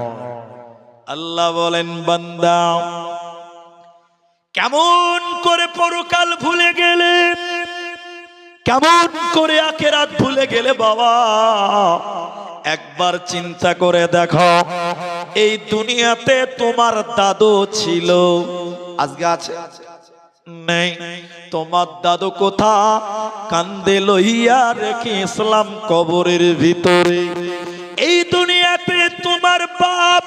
আল্লাহ বলেন বান্দা কেমন করে পরকাল ভুলে গেলে, কেমন করে আখিরাত ভুলে গেলে বাবা? একবার চিন্তা করে দেখো, এই দুনিয়াতে তোমার দাদু ছিল, আজকে আছে নেই? তোমার দাদু কোথা? কান্দে লইয়া রেখে ইসলাম কবরের ভিতরে। এই দুনিয়াতে তোমার বাপ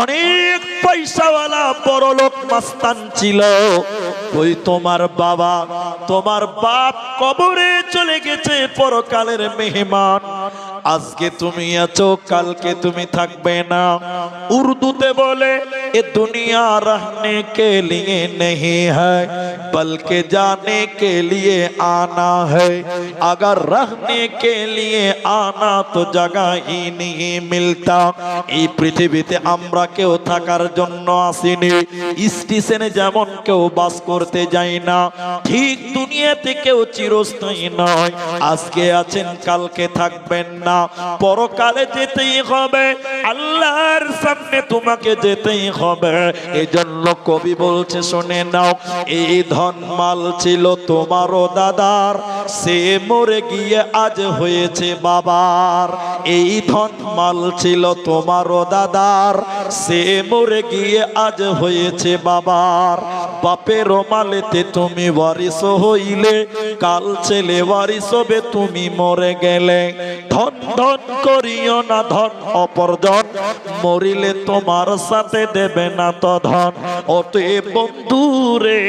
অনেক পয়সাওয়ালা বড় লোক মাস্তান ছিল, ওই তোমার বাবা, তোমার বাপ কবরে চলে গেছে, পরকালের মেহমান। আজকে তুমি আছো, কালকে তুমি থাকবে না। উর্দুতে বলে ये दुनिया रहने के लिए नहीं है, बल्कि जाने के लिए आना है। अगर रहने के लिए आना तो जगह ही नहीं मिलता। এই পৃথিবীতে আমরা কেউ থাকার জন্য আসিনি। স্টেশনে যেমন কেউ বাস করতে যায় না, ঠিক দুনিয়াতে কেউ চিরস্থায়ী নয়। আজকে আছেন, কালকে থাকবেন না। পরকালে যেতেই হবে, আল্লাহর সামনে তোমাকে যেতেই হবে। এজন্য কবি বলছে শুনে নাও, এই ধন মাল ছিল তোমারও দাদার, সে মরে গিয়ে আজ হয়েছে বাবার। এই ধন মাল ছিল তোমারও দাদার, সে মরে গিয়ে আজ হয়েছে বাবার। বাপের মালেতে তুমি ওয়ারিস হইলে, কাল ছেলে ওয়ারিস হবে তুমি মরে গেলে। ধন ধন করিও না ধন অপরজন, মরিলে তোমার সাথে দেবে না তো ধন। অতএব বন্ধুরে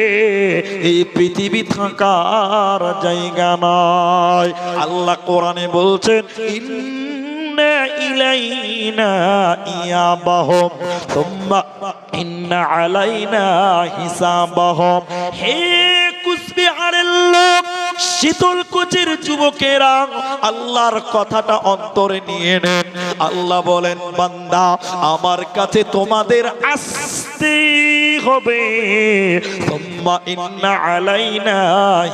এই পৃথিবী থাকার জায়গা নয়। আল্লাহ কোরআনে বলছেন ইন্না ইলাইনা ইয়াবাহুম সুম্মা ইন্না আলাইনা হিসাবাহুম। হে কুচবিহারের লোক, শীতলকুচির যুবকেরা, আল্লাহর কথাটা অন্তরে নিয়ে নেন। আল্লাহ বলেন বান্দা আমার কাছে তোমাদের আসতে হবে। সুম্মা ইন্না আলাইনা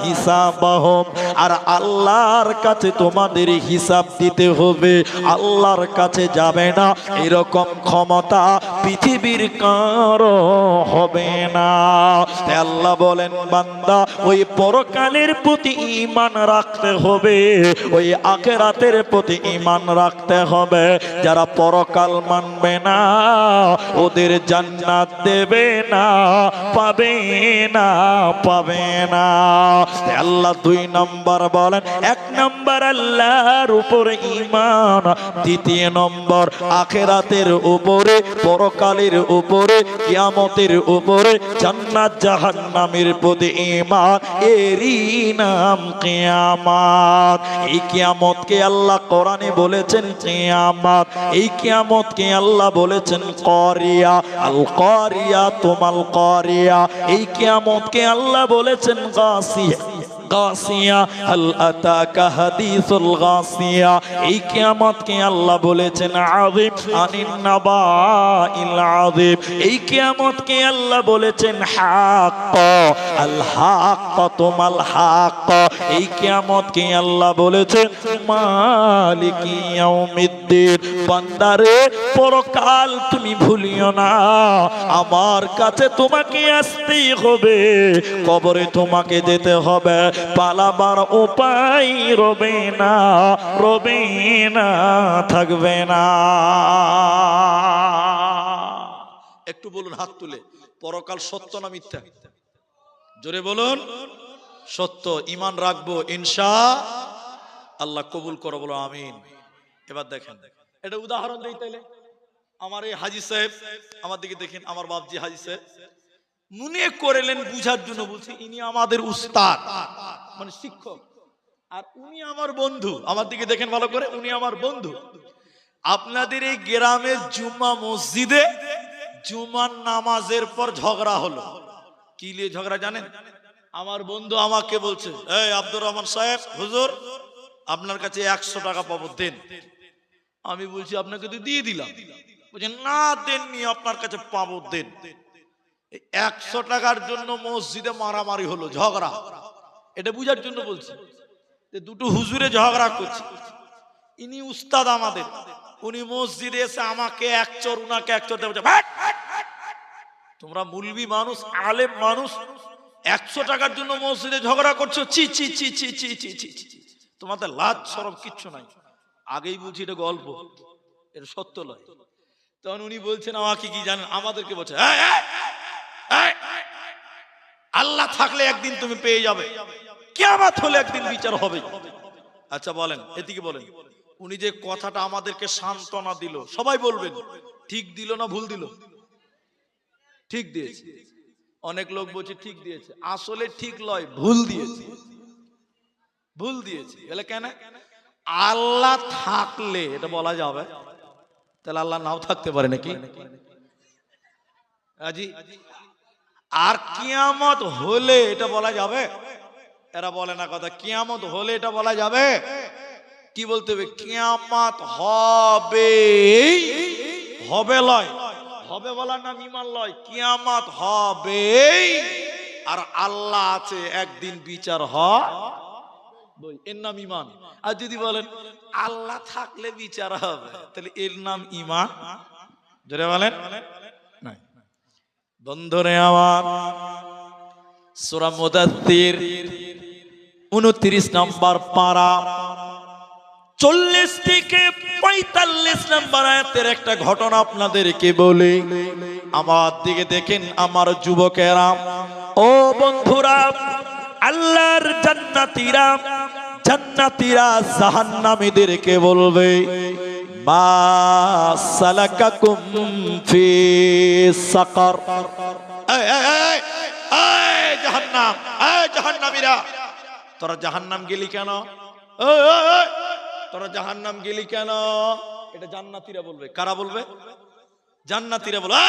হিসাবাহুম, আর আল্লাহর কাছে তোমাদের হিসাব দিতে হবে। আল্লাহর কাছে যাবে না এরকম ক্ষমতা পৃথিবীর কারো হবে না। তাই আল্লাহ বলেন বান্দা ওই পরকালের প্রতি ঈমান রাখতে হবে, ওই আখিরাতের প্রতি ঈমান রাখতে হবে। যারা পরকাল মানবে না ওদের জান্নাত দেবে না, পাবে না, পাবে না। আল্লাহ 2 নম্বর বলেন, 1 নম্বর আল্লাহর উপরে ঈমান, 2 নম্বর আখিরাতের উপরে, পরকালের উপরে, কিয়ামতের উপরে, জান্নাত জাহান্নামের প্রতি ঈমান। এরই নাম কিয়ামত। এই কিয়ামতকে আল্লাহ কোরআনে বলেছেন কিয়ামত। এই কিয়ামতকে আল্লাহ বলেছেন কারিয়া, আল কারিয়া তুমাল কারিয়া। এই কিয়ামতকে আল্লাহ বলেছেন গাসিয়া, গাসিয়া হাল আতাকা হাদিসুল গাসিয়া। এই কিয়ামতকে আল্লাহ বলেছেন আযীম আনিন নাবাইল আযীম। এই কিয়ামতকে আল্লাহ বলেছেন হাক্ক আল হাক্কাতুল হাক্ক। এই কিয়ামতকে আল্লাহ বলেছেন মালিকি ইয়াউমিদ্দিন। বান্দারে পরকাল তুমি ভুলিও না, আমার কাছে তোমাকে আসতেই হবে, কবরে তোমাকে যেতে হবে, পালাবার উপায় রবে না, রবে না, থাকবে না। একটু বলুন হাত তুলে, পরকাল সত্য না মিথ্যা? জোরে বলুন। সত্য। ঈমান রাখবো ইনশাআল্লাহ। কবুল করো, বলো আমিন। এবার দেখেন, এটা উদাহরণ দেই তাইলে। আমার এই হাজী সাহেব, আমার দিকে দেখেন, আমার বাপজি হাজী সাহেব মনে করলেন বুঝার জন্য বলছি, ইনি আমাদের উস্তাদ মানে শিক্ষক, আর উনি আমার বন্ধু। আমার দিকে দেখেন ভালো করে, উনি আমার বন্ধু। আপনাদের এই গ্রামের জুম্মা মসজিদে জুমার নামাজের পর ঝগড়া হলো। কি নিয়ে ঝগড়া জানেন? আমার বন্ধু আমাকে বলছে, এই আব্দুর রহমান সাহেব, হুজুর আপনার কাছে 100 টাকা পাবো, দেন। আমি বলছি আপনাকে তো দিয়ে দিলাম। বলছেন না দেননি, আপনার কাছে পাবো, দেন। 100 টাকার জন্য মসজিদে মারামারি হলো, ঝগড়া। এটা বুঝার জন্য বলছি যে দুটো হুজুরে ঝগড়া করছে। ইনি উস্তাদ আমাদের, উনি মসজিদে এসে আমাকে এক চর, উনাকে এক চর দেবে। তোমরা মুলবি মানুষ, আলেম মানুষ, 100 টাকার জন্য মসজিদে ঝগড়া করছো, চি চি চি চি চি চি চি চি। তোমাদের লাজ শরম কিচ্ছু নাই। আগেই বলছি এটা গল্প, এটা সত্য নয়। তখন উনি বলছেন আমাকে কি জানেন, আমাদেরকে বলছে আল্লাহ থাকলে একদিন তুমি পেয়ে যাবে, কিয়ামত হলে একদিন বিচার হবে। আচ্ছা বলেন, এদিকে বলেন, উনি যে কথাটা আমাদেরকে সান্ত্বনা দিল, সবাই বলবেন ঠিক দিল না ভুল দিল? ঠিক দিয়েছে। অনেক লোক বলছে ঠিক দিয়েছে, আসলে ঠিক লয়, ভুল দিয়েছে, ভুল দিয়েছে। এলে কেন? আল্লাহ থাকলে এটা বলা যাবে, তাহলে আল্লাহ নাও থাকতে পারে নাকি? আজি আর কিয়ামত হলে এটা বলা যাবে? এরা বলে না কথা, কিয়ামত হলে এটা বলা যাবে? কি বলতে হবে? কিয়ামত হবে, হবে লয়, হবে বলার নাম ঈমান লয়, কিয়ামত হবে। আর আল্লাহ আছে, একদিন বিচার হয়, এর নাম ঈমান। আর যদি বলেন আল্লাহ থাকলে বিচার হবে, তাহলে এর নাম ঈমান? জোরে বলেন। নাই। বন্ধুরে আমার, সূরা মুদাথথির 29 নম্বর পারা 40 থেকে 45 নম্বর আয়াতের একটা ঘটনা আপনাদেরকে বলি। আমার দিকে দেখেন আমার যুবকেরা, ও বন্ধুরা, আল্লাহর জান্নাতীরা, জান্নাতীরা জাহান্নামীদেরকে বলবে, মা সালাকাকুম ফি সাকার। এই জাহান্নাম, এই জাহান্নামীরা, তোরা জাহান্নাম গেলি কেন? তোরা জাহান্নাম গেলি কেন? এটা জান্নাতীরা বলবে। কারা বলবে? জান্নাতীরা বলবে,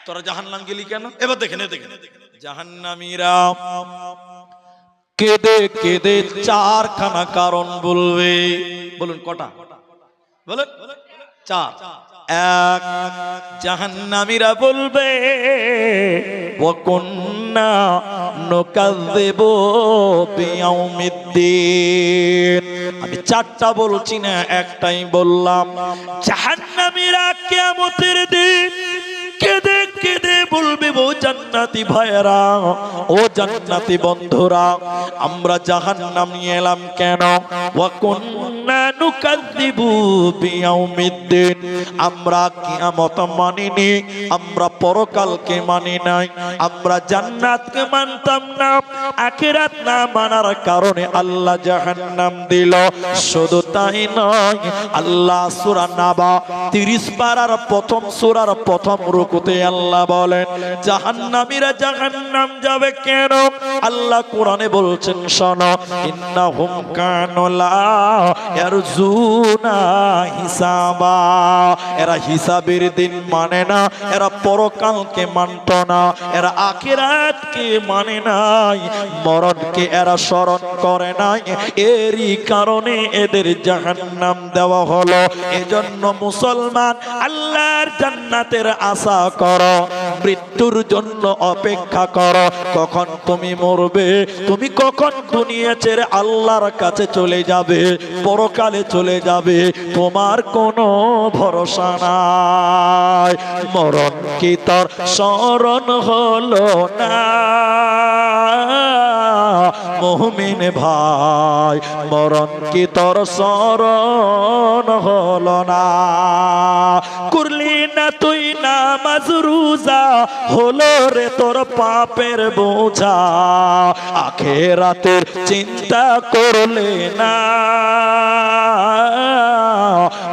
তোরা জাহান্নাম গেলি কেন? এবার দেখেন, দেখেন জাহান্নামীরা কেঁদে কেঁদে 4খানা কারণ বলবে। বলুন কটা? বলুন 4। 1, জাহান্নামীরা বলবে ওয়া কুন্না নুকাযযিবু বিয়াউমিদ্দিন। আমি 4টা বলছি না, একটাই বললাম। জাহান্নামীরা কিয়ামতের দিন কেঁদে কেঁদে বলবে, ও জান্নাতি ভাইয়েরা, ও জান্নাতি বন্ধুরা, আমরা জাহান্নাম নিয়ে এলাম কেন? ওয়া কুন্না নুকাযযিবু বিয়াউমিদ্দিন, আমরা কিয়ামত মানিনি, আমরা পরকালকে মানি নাই, আমরা জান্নাতকে মানতাম না, আখিরাত না মানার কারণে আল্লাহ জাহান্নাম দিল। শুধু তাই নয়, আল্লাহ সূরা নাবা 30 পারার প্রথম সূরার প্রথম রুকুতে আল্লাহ বলেন, জাহান্নামীরা জাহান্নাম যাবে কেন? আল্লাহ কোরআনে বলছেন শোনো, ইন্নাহুম কানু লা ইয়ারজুনা হিসাবা, এরা হিসাবের দিন মানে না, এরা পরকালকে মানত না, এরা আখিরাতকে মানে নাই, মরণকে এরা স্মরণ করে নাই, এরই কারণে এদের জাহান্নাম দেওয়া হলো। এজন্য মুসলমান আল্লাহর জান্নাতের আশা করো, মৃত্যুর জন্য অপেক্ষা করো। কখন তুমি মরবে, তুমি কখন দুনিয়া ছেড়ে আল্লাহর কাছে চলে যাবে, পরকালে চলে যাবে, তোমার কোনো ভরসা নাই। মরণ কি তোর স্মরণ হলো না মুমিন ভাই, মরণ কি তোর স্মরণ হলো না? করলি না তুই নামাজ রোজা, হলো রে তোর পাপের বোঝা, আখিরাতের চিন্তা করলে না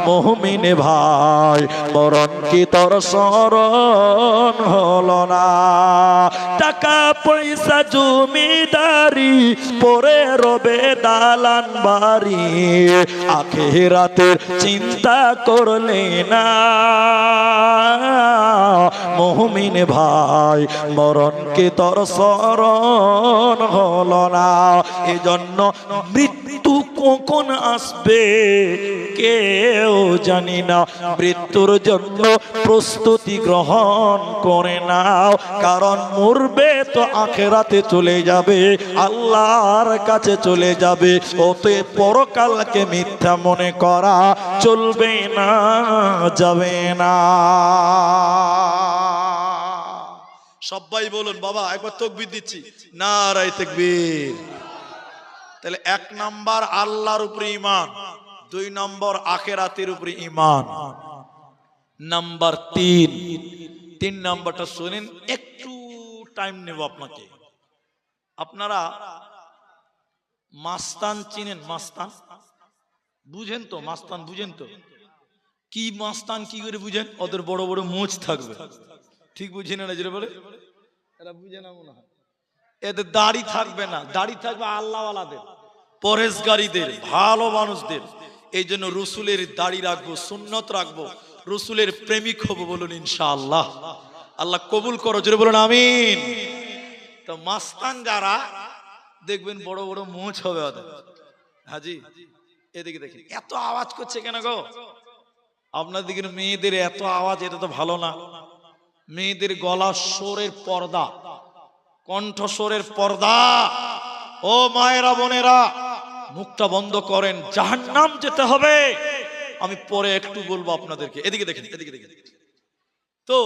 মুমিন ভাই, মরণ কি তোর স্মরণ হলো না? টাকা পয়সা জমিদারি পরে রবে দালান বাড়ি, আখিরাতের চিন্তা করলে না মুমিন ভাই, মরণ কি তোর স্মরণ হলো না? এজন্য মৃত্যু কখন আসবে কেউ জানি না, মৃত্যুর জন্য প্রস্তুতি গ্রহণ করে নাও, কারণ মরবে তো আখিরাতে চলে যাবে, আল্লাহর কাছে চলে যাবে। অতএব পরকালকে মিথ্যা মনে করা চলবে না, যাবে না। সবাই বলুন বাবা, একবার তাকবীর দিচ্ছি, নারায়ে তাকবীর। তাহলে 1 নাম্বার আল্লাহর উপরে ঈমান, 2 নম্বর আখিরাতের উপরে ঈমান, নাম্বার 3 নাম্বারটা শুনেন, একটু টাইম নেব আপনাকে। আপনারা মাস্তান চিনেন? মাস্তান বুঝেন তো? মাস্তান বুঝেন তো? কি মাস্তান কি করে বুঝেন? ওদের বড় বড় মোচ থাকবে, ঠিক বুঝেন না? যেটা বলে এরা বুঝে না মনে হয়। এদের দাড়ি থাকবে না, দাড়ি থাকবে আল্লাহওয়ালাদের, পরহেজগারীদের, ভালো মানুষদের। এই জন্য রসুলের দাড়ি রাখবো, সুন্নত রাখবো, রসুলের প্রেমিক হবো। বলুন ইনশাআল্লাহ। আল্লাহ কবুল করো, জোরে বলুন আমিন। তো মাস্তান যারা দেখবেন বড় বড় মোচ হবে ওদের। হাজি এদিকে দেখেন, এত আওয়াজ করছে কেন গো? আপনার দিকে মেয়েদের এত আওয়াজ, এটা তো ভালো না। মেয়েদের গলা স্বরের পর্দা, কণ্ঠস্বরের পর্দা। ও মায়েরা বোনেরা, মুখটা বন্ধ করেন, জাহান্নাম যেতে হবে। আমি পরে একটু বলবো আপনাদেরকে। এদিকে দেখেন, এদিকে দেখেন। তো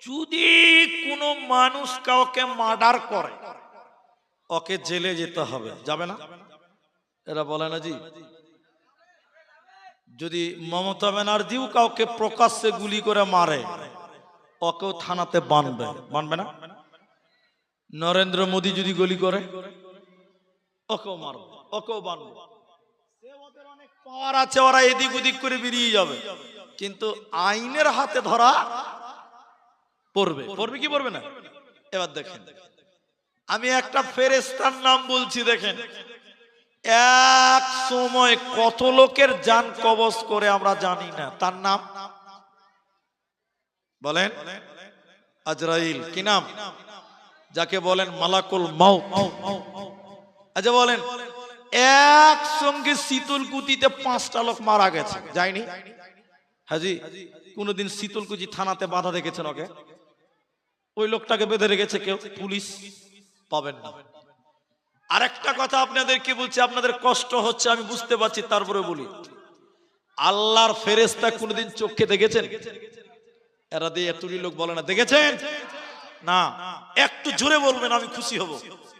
যদি কোনো মানুষ কাউকে মার্ডার করে, ওকে জেলে যেতে হবে, যাবে না? এরা বলে না জি? যদি মমতা ব্যানার্জিও কাউকে প্রকাশ্যে গুলি করে মারে, ওকেও থানাতে বাঁধবে, মানবে না? নরেন্দ্র মোদী যদি গুলি করে, ওকেও মারবে, ওকেও বাঁধবে। ওদের অনেক পাওয়ার আছে, ওরা এদিক ওদিক করে বেরিয়ে যাবে, কিন্তু আইনের হাতে ধরা পড়বে। পড়বে কি পড়বে না? এবার দেখেন, আমি একটা ফেরেশতার নাম বলছি, দেখেন এক সময় কত লোকের জান কবজ করে আমরা জানি না, তার নাম বলেন? আজরাইল। কি নাম? যাকে বলেন মালাকুল মাউত। আচ্ছা বলেন, একসঙ্গে শীতলকুচিতে 5টা লোক মারা গেছে, যায়নি? হাজি কোনদিন শীতলকুচি থানাতে বাধা দেখেছেন ওকে? ওই লোকটাকে বেঁধে রেখেছে কেউ? পুলিশ পাবেন না। আরেকটা কথা আপনাদেরকে বলছি, আপনাদের কষ্ট হচ্ছে আমি বুঝতে পারছি, তারপরে বলি, আল্লাহর ফেরেশতা কোনদিন চোখে দেখেছেন? এরা দিয়ে এতটি লোক বলে না দেখেছেন না, একটু জোরে বলবেন, আমি খুশি হব।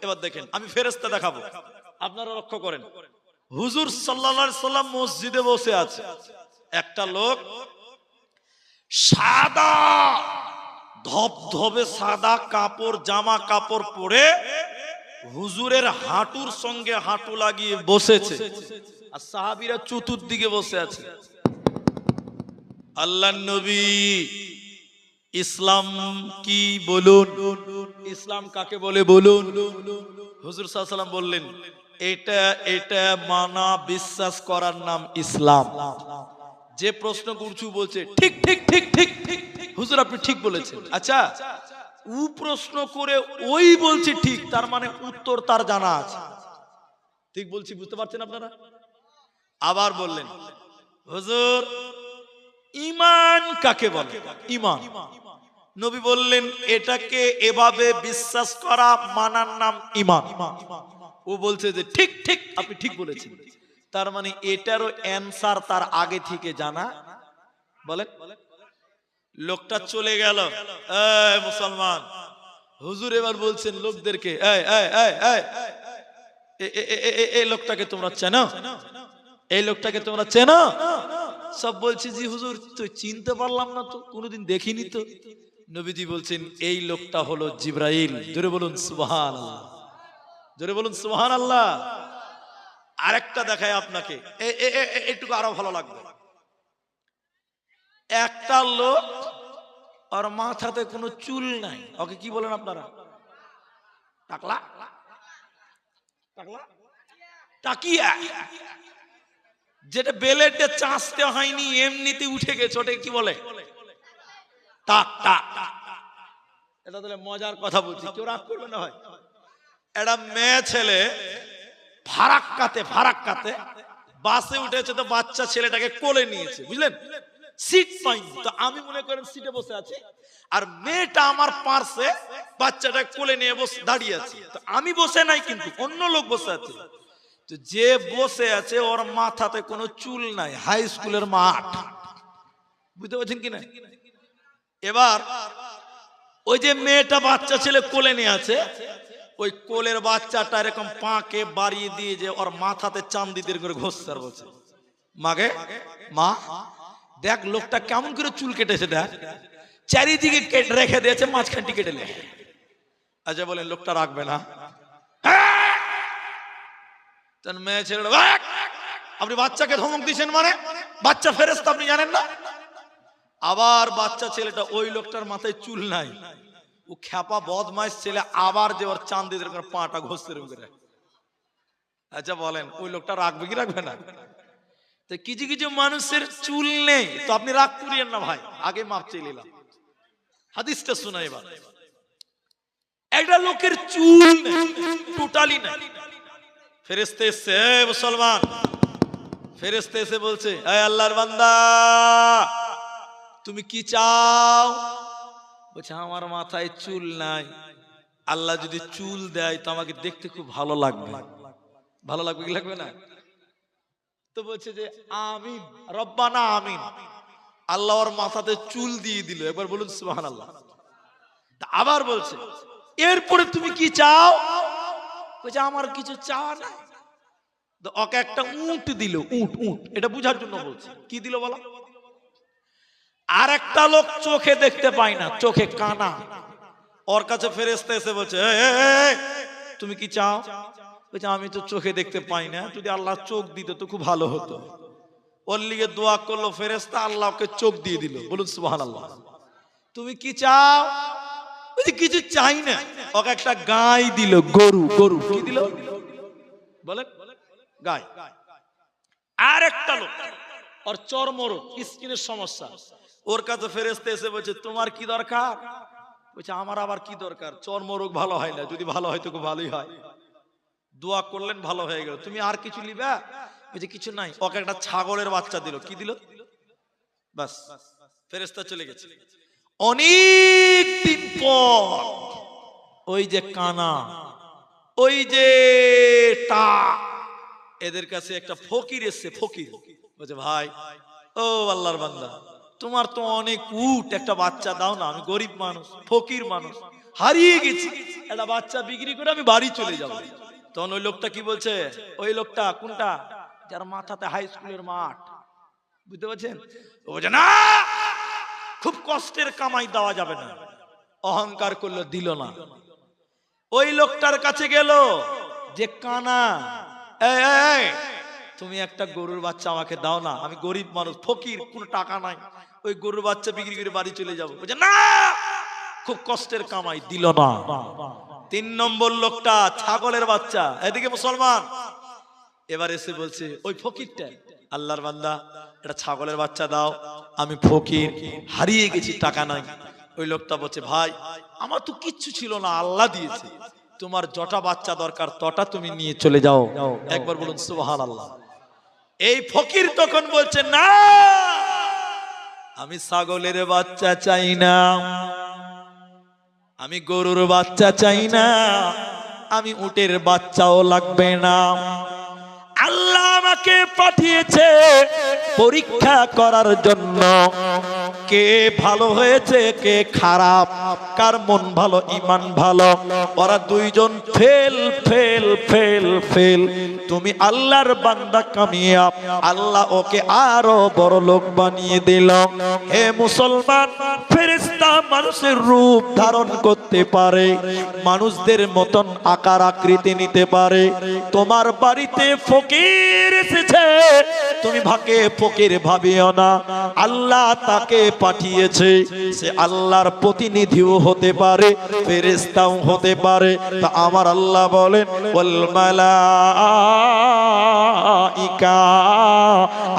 এবার দেখেন, আমি ফেরেশতা দেখাবো, আপনারা লক্ষ্য করেন। হুজুর সাল্লাল্লাহু আলাইহি সাল্লাম মসজিদে বসে আছে, একটা লোক সাদা ধবধবে সাদা কাপড়, জামা কাপড় পরে হুজুরের হাঁটুর সঙ্গে হাঁটু লাগিয়ে বসেছে, আর সাহাবীরা চতুর্দিকে বসে আছে। আল্লাহর নবী, ইসলাম কি বলুন? ইসলাম কাকে বলে বলুন। হুজুর সাল্লাল্লাহু আলাইহি ওয়াসাল্লাম বললেন, এটা এটা মানা বিশ্বাস করার নাম ইসলাম। যে প্রশ্ন করছু বলছে ঠিক ঠিক ঠিক ঠিক ঠিক, হুজুর আপনি ঠিক বলেছেন। আচ্ছা, ও প্রশ্ন করে ওই বলছে ঠিক, তার মানে উত্তর তার জানা আছে। ঠিক বলছি, বুঝতে পারছেন আপনারা? আবার বললেন, হুজুর ঈমান কাকে বলে? ঈমান, নবী বললেন এটাকে এভাবে বিশ্বাস করা মানার নাম ঈমান। ও বলছে যে ঠিক ঠিক, আপনি ঠিক বলেছেন। তার মানে এটারও অ্যানসার তার আগে থেকে জানা। বলেন, লোকটা চলে গেল। এই মুসলমান, হুজুর এবার বলছেন লোকদেরকে, এই এই এই এই এই লোকটাকে তোমরা চেনো? এই লোকটাকে তোমরা চেনো? সব বলছে জি হুজুর, তো চিনতে পারলাম না তো, কোনোদিন দেখিনি তো। নবীজি বলছেন এই লোকটা হলো জিবরাইল। জোরে বলুন সুবহানাল্লাহ, জোরে বলুন সুবহানাল্লাহ। আরেকটা দেখায় আপনাকে, এইটুকু আরো ভালো লাগবে। একটা লোক, আর মাথাতে কোনো চুল নাই, ওকে কি বলেন আপনারা? টাকলা, টাকলা, টাকিয়া। যেটা বেলেটে চাষতে হয়নি, এমনিতে উঠে গেছে, ওটাকে কি বলে? টাক টাক। এটা তাহলে মজার কথা বলছি, কেউ রাগ করবে না হয়। একটা মেয়ে ছেলে ফারাক্কাতে বাসে উঠেছে, তো বাচ্চা ছেলেটাকে কোলে নিয়েছে, বুঝলেন? সিট পাইনি, তো আমি মনে করেন সিটে বসে আছি, আর মেয়েটা আমার পার্শ্বে বাচ্চাটা কোলে নিয়ে বসে দাঁড়িয়ে আছে। তো আমি বসে নাই, কিন্তু অন্য লোক বসে আছে। তো যে বসে আছে ওর মাথাতে কোনো চুল নাই, হাই স্কুলের মাঠ, বুঝতে পারছেন কিনা? এবার ওই যে মেয়েটা বাচ্চা ছেলে কোলে নিয়ে আছে, ওই কোলের বাচ্চাটা এরকম পাকে বাড়িয়ে দিয়ে যে ওর মাথাতে চান্দিদের করে ঘষছে, আর বলছে মাগে মা দেখ লোকটা কেমন করে চুল কেটেছে, দেখ চারিদিকে কেটে রেখে দিয়েছে, মাঝখানটি কেটে লেগে। আচ্ছা বলেন লোকটা রাখবে না? মেয়ে ছেলে, আপনি বাচ্চাকে ধমক দিচ্ছেন মানে? বাচ্চা ফেরেশতা, আপনি জানেন না? আবার বাচ্চা ছেলেটা, ওই লোকটার মাথায় চুল নাই, ও খ্যাপা বদমাইশ ছেলে, আবার যে ওর চান্দিদের করে পাটা ঘষছে করে। আচ্ছা বলেন ওই লোকটা রাখবে কি রাখবে না? তো কিছু কিছু মানুষের চুল নেই, তো আপনি রাগ করিয়েন না ভাই, আগে মাপ চেয়ে নিলাম। হাদিসটা শোনা এবার। একটা লোকের চুল নেই, টোটালি নাই। ফেরেশতা এসে, মুসলমান, ফেরেশতা এসে বলছে, এই আল্লাহর বান্দা তুমি কি চাও? বলছে আমার মাথায় চুল নাই, আল্লাহ যদি চুল দেয় তো আমাকে দেখতে খুব ভালো লাগবে। ভালো লাগবে কি লাগবে না? তো বলছে যে আমিন, রব্বানা আমিন। আল্লাহ ওর মাথাতে চুল দিয়ে দিল। একবার বলুন সুবহানাল্লাহ। আবার বলছে এরপরে তুমি কি চাও? বলছে আমার কিছু চাওয়া নাই। তো ওকে একটা উট দিল, উট উট, এটা বুঝার জন্য বলছে। কি দিল বলো? আর একটা লোক চোখে দেখতে পায় না, চোখে কানা, ওর কাছে ফেরেশতা এসে বলছে তুমি কি চাও? বলছে আমি তো চোখে দেখতে পাই না, যদি আল্লাহ চোখ দিত তো খুব ভালো হতো। ওর লিগে দোয়া করলো ফেরেশতা, আল্লাহকে চোখ দিয়ে দিল। বলুন সুবহানাল্লাহ। তুমি কি চাও? বলছে কিছু চাই না। ওকে একটা গাই দিল, গরু। গরু কি দিল বলেন? গাই। আর একটা লোক, ওর চর্মরোগ, স্কিনের সমস্যা, ওর কাছে ফেরেশতা এসে বলছে তোমার কি দরকার? বলছে আমার আবার কি দরকার, চর্মরোগ ভালো হয় না, যদি ভালো হয় তো খুব ভালোই হয়। দোয়া করলেন ভালো হয়ে গেল, তুমি আর কিছু নিবা? বলছে কিছু নাই। ওকে একটা ছাগলের বাচ্চা দিল। কি দিল? বাস, ফেরেশতা চলে গেছে। অনেক দিন পর ওই যে কানা, ওই যে টা, এদের কাছে একটা ফকির এসছে। ফকির বলছে ভাই, ও আল্লাহর বান্দা, তোমার তো অনেক উট, একটা বাচ্চা দাও না, আমি গরিব মানুষ, ফকির মানুষ, হারিয়ে গেছি, একটা বাচ্চা বিক্রি করে আমি বাড়ি চলে যাব। তখন ওই লোকটা কি বলছে? ওই লোকটা কোনটা? যার মাথাতে হাই স্কুলের মাঠ, বুঝতে পারছেন? ও বলছে না, খুব কষ্টের কামাই, দেওয়া যাবে না। অহংকার করলো, দিল না। ওই লোকটার কাছে গেল যে কানা, এই তুমি একটা গরুর বাচ্চা আমাকে দাও না, আমি গরিব মানুষ, ফকির, কোনো টাকা নাই, ওই গরুর বাচ্চা বিক্রি করে বাড়ি চলে যাবো। বলছে না, খুব কষ্টের কামাই, দিল না। 3 নম্বর লোকটা ছাগলের বাচ্চা, এদিকে মুসলমান, এবার এসে বলছে ওই ফকিরটা, আল্লাহর বান্দা এটা ছাগলের বাচ্চা দাও, আমি ফকির, হারিয়ে গেছি, টাকা নাই। ওই লোকটা বলছে ভাই আমার তো কিচ্ছু ছিল না, আল্লাহ দিয়েছে, তোমার যটা বাচ্চা দরকার তটা তুমি নিয়ে চলে যাও। একবার বলুন সুবহানাল্লাহ। এই ফকির তখন বলছে না, আমি ছাগলের বাচ্চা চাই না, আমি গরুর বাচ্চা চাই না, আমি উটের বাচ্চাও লাগবে না। আল্লাহ আমাকে পাঠিয়েছে পরীক্ষা করার জন্য, কে ভালো হয়েছে কে খারাপ, কার মন ভালো ঈমান ভালো। ওরা দুইজন ফেল ফেল ফেল ফেল। তুমি আল্লাহর বান্দা কামিয়াব, আল্লাহ ওকে আরো বড় লোক বানিয়ে দিল। হে মুসলমান, ফেরেশতা মানুষের রূপ ধারণ করতে পারে, মানুষদের মতন আকার আকৃতি নিতে পারে। তোমার বাড়িতে ফকির এসেছে, তুমি ভাকে ফকির ভাবিও না, আল্লাহ তাকে পাঠিয়েছে, সে আল্লাহর প্রতিনিধিও হতে পারে, ফেরেশতাও হতে পারে। তা আমার আল্লাহ বলেন ওয়াল মালাইকা,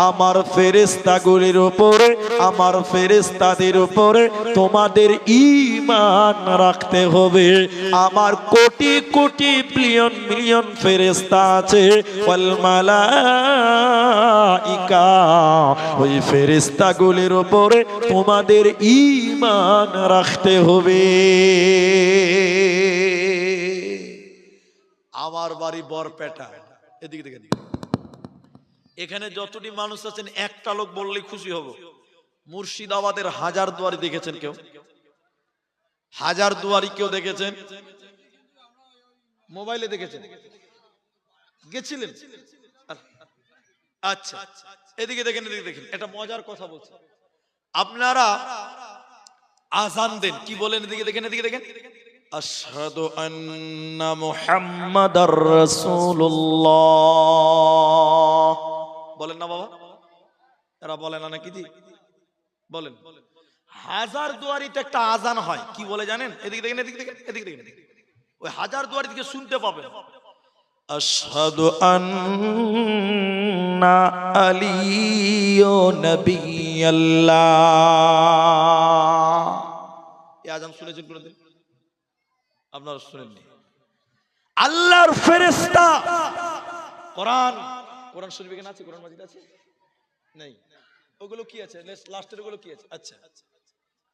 আমার ফেরেশতাগুলির উপরে, আমার ফেরেশতাদের উপরে তোমাদের ঈমান রাখতে হবে। আমার কোটি কোটি বিলিয়ন মিলিয়ন ফেরেশতা আছে, ওয়াল মালাইকা, ওই ফেরেশতাগুলির উপরে তোমাদের ঈমান রাখতে হবে। আমার বাড়ি বরপেটা, এদিকে দেখেন, এখানে যতটি মানুষ আছেন একটা লোক বললে খুশি হব। মুর্শিদাবাদের হাজারদুয়ারি দেখেছেন কেউ? হাজারদুয়ারি কেউ দেখেছেন? মোবাইলে দেখেছেন? গেছিলেন? আচ্ছা, এদিকে দেখেন, এদিকে দেখেন, এটা মজার কথা বলছি। আপনারা আযান দেন, কি বলেন? এদিকে দেখেন, এদিকে দেখেন, আশহাদু আন্না মুহাম্মাদার রাসূলুল্লাহ বলেন না বাবা? এরা বলে না নাকি? বলেন। হাজারদুয়ারিতে একটা আযান হয়, কি বলে জানেন? এদিকে দেখেন, এদিকে দেখেন, এদিকে দেখেন, ওই হাজারদুয়ারি থেকে শুনতে পাবেন, আশহাদু আন্না আলিয়্যু নবিয়্যুল্লাহ। এই আযান শুনেছেন কোনদিন? আপনারা শুনেননি? আল্লাহর ফেরেশতা কোরআন, কোরআন শরীফ এখানে আছে, কোরআন মাজিদ আছে? নেই। ওগুলো কি আছে? লাস্টের ওগুলো কি আছে? আচ্ছা,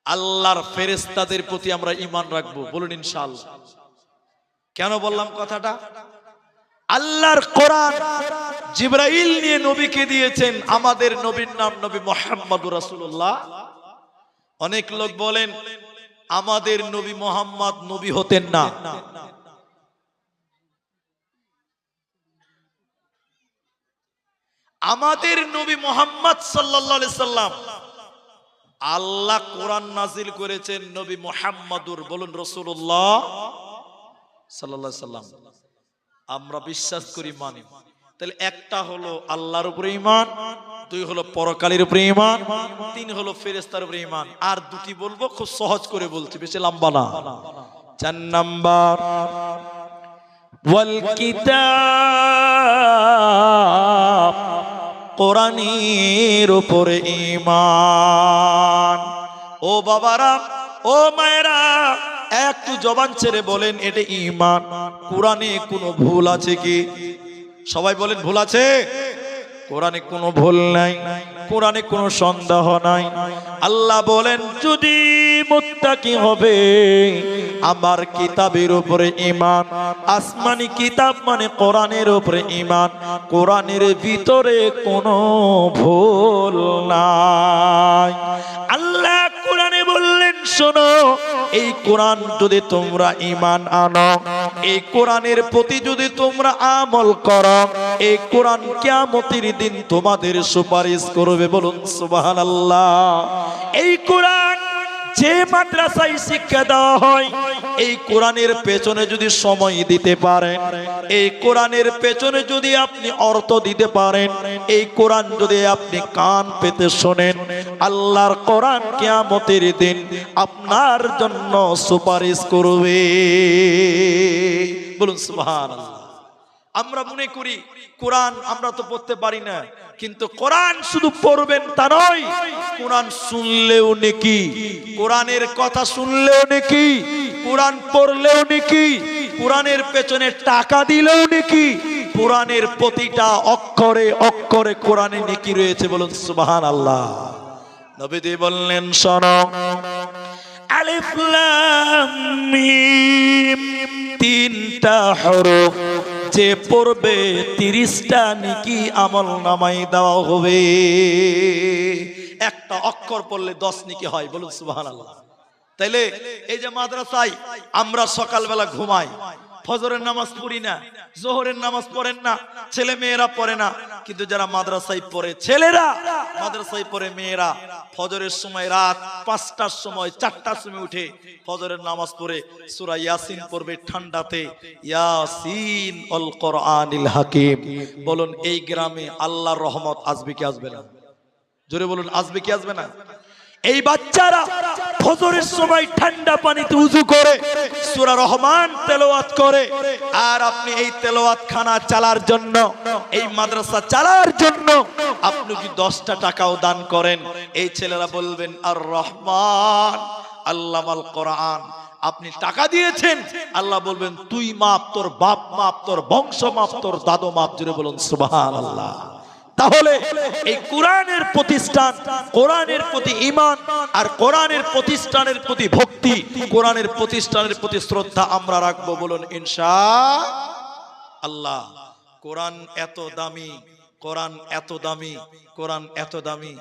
আল্লাহর ফেরেশতাদের প্রতি আমরা ঈমান রাখবো, বলুন ইনশাআল্লাহ। কেন বললাম কথাটা? আল্লাহর কোরআন জিবরাইল নিয়ে নবীকে দিয়েছেন, আমাদের নবীর নাম নবী মুহাম্মদুর রাসূলুল্লাহ। অনেক লোক বলেন আমাদের নবী মুহাম্মদ নবী হতেন না। আমাদের নবী মুহাম্মদ সাল্লাল্লাহু আলাইহি সাল্লাম, আল্লাহ কোরআন নাজিল করেছেন নবী মুহাম্মদুর, বলুন রাসূলুল্লাহ সাল্লাল্লাহু আলাইহি সাল্লাম। আমরা বিশ্বাস করি, মানি। তাহলে একটা হলো আল্লাহর উপরে ঈমান, দুই হলো পরকালের উপরে ঈমান, তিন হলো ফেরেশতার উপরে ঈমান। আর দুটি বলবো, খুব সহজ করে বলছি, বেশি লম্বা না। 4 নাম্বার, ওয়াল কিতাব, কোরআনের উপরে ঈমান। ও বাবারা, ও মায়েরা, একটু জবান ছেড়ে বলেন এটা ঈমান। কোরআনে কোনো ভুল আছে কি? সবাই বলেন ভুল আছে? কোরআনে কোনো ভুল নাই, কোরআনে কোনো সন্দেহ নাই। আল্লাহ বলেন যদি মুত্তাকি হবে আমার কিতাবের উপরে ঈমান, আসমানি কিতাব মানে কোরআনের উপরে ঈমান, কোরআনের ভিতরে কোনো ভুল নাই। আল্লাহ কোরআনে বললেন শোনো, এই কোরআন যদি তোমরা ঈমান আনো, এই কোরআনের প্রতি যদি তোমরা আমল করো, এই কোরআন কিয়ামতের দিন তোমাদের সুপারিশ করবে, বলুন সুবহানাল্লাহ। এই কোরআন যে মাদ্রাসায় শিক্ষা দেওয়া হয় এই কোরআনের পেছনে যদি সময় দিতে পারেন, এই কোরআনের পেছনে যদি আপনি অর্থ দিতে পারেন, এই কোরআন যদি আপনি কান পেতে শোনেন, আল্লাহর কোরআন কিয়ামতের দিন আপনার জন্য সুপারিশ করবে। বলুন সুবহানাল্লাহ। আমরা মনে করি কোরআন আমরা তো পড়তে পারি না, কিন্তু কোরআন শুধু পড়বেন তা নয়, কোরআন শুনলেও নেকি, কোরআনের কথা শুনলেও নেকি, কোরআন পড়লেও নেকি, কোরআনের পেছনে টাকা দিলেও নেকি, কোরআনের প্রতিটা অক্ষরে অক্ষরে কোরআনে নেকি রয়েছে। বলুন সুবহানাল্লাহ। নবীজি বললেন শোনো, আলিফ লাম মিম তিনটা হরফ যে পড়বে 30টা নেকি আমল নামায় দেওয়া হবে। একটা অক্ষর পড়লে 10 নেকি হয়। বলুন সুবহানাল্লাহ। তাইলে এই যে মাদ্রাসায় আমরা সকালবেলা ঘুমাই, ফজরের নামাজ পড়ি না, জোহরের নামাজ পড়েন না, ছেলে মেয়েরা পড়ে না, কিন্তু যারা মাদ্রাসায় পড়ে ছেলেরা, মাদ্রাসায় পড়ে মেয়েরা, ফজরের সময় রাত 5টার সময় 4টার সময় উঠে ফজরের নামাজ পড়ে সূরা ইয়াসিন পড়বে ঠান্ডাতে, ইয়াসিন আল কোরআনিল হাকিম। বলুন এই গ্রামে আল্লাহর রহমত আসবে কি আসবে না? জোরে বলুন আসবে কি আসবে না? এই বাচ্চারা ফজরের সময় ঠান্ডা পানিতে উযু করে সূরা রহমান তেলাওয়াত করে, আর আপনি এই তেলাওয়াত খানা চালার জন্য, এই মাদ্রাসা চালার জন্য আপনি কি 10টা টাকাও দান করেন, এই ছেলেরা বলবেন আর রহমান আল্লামাল কোরআন। আপনি টাকা দিয়েছেন, আল্লাহ বলবেন তুই মাপ, তোর বাপ মাপ, তোর বংশ মাপ, তোর দাদু মাপ। জুড়ে বলুন সুবহানাল্লাহ। তাহলে এই কোরআনের প্রতিষ্ঠান, কোরআনের প্রতি ঈমান আর কোরআনের প্রতিষ্ঠানের প্রতি ভক্তি, কোরআনের প্রতিষ্ঠানের প্রতি শ্রদ্ধা আমরা রাখবো। বলুন ইনশাআল্লাহ। কোরআন এত দামি, কোরআন এত দামি, কোরআন এত দামি,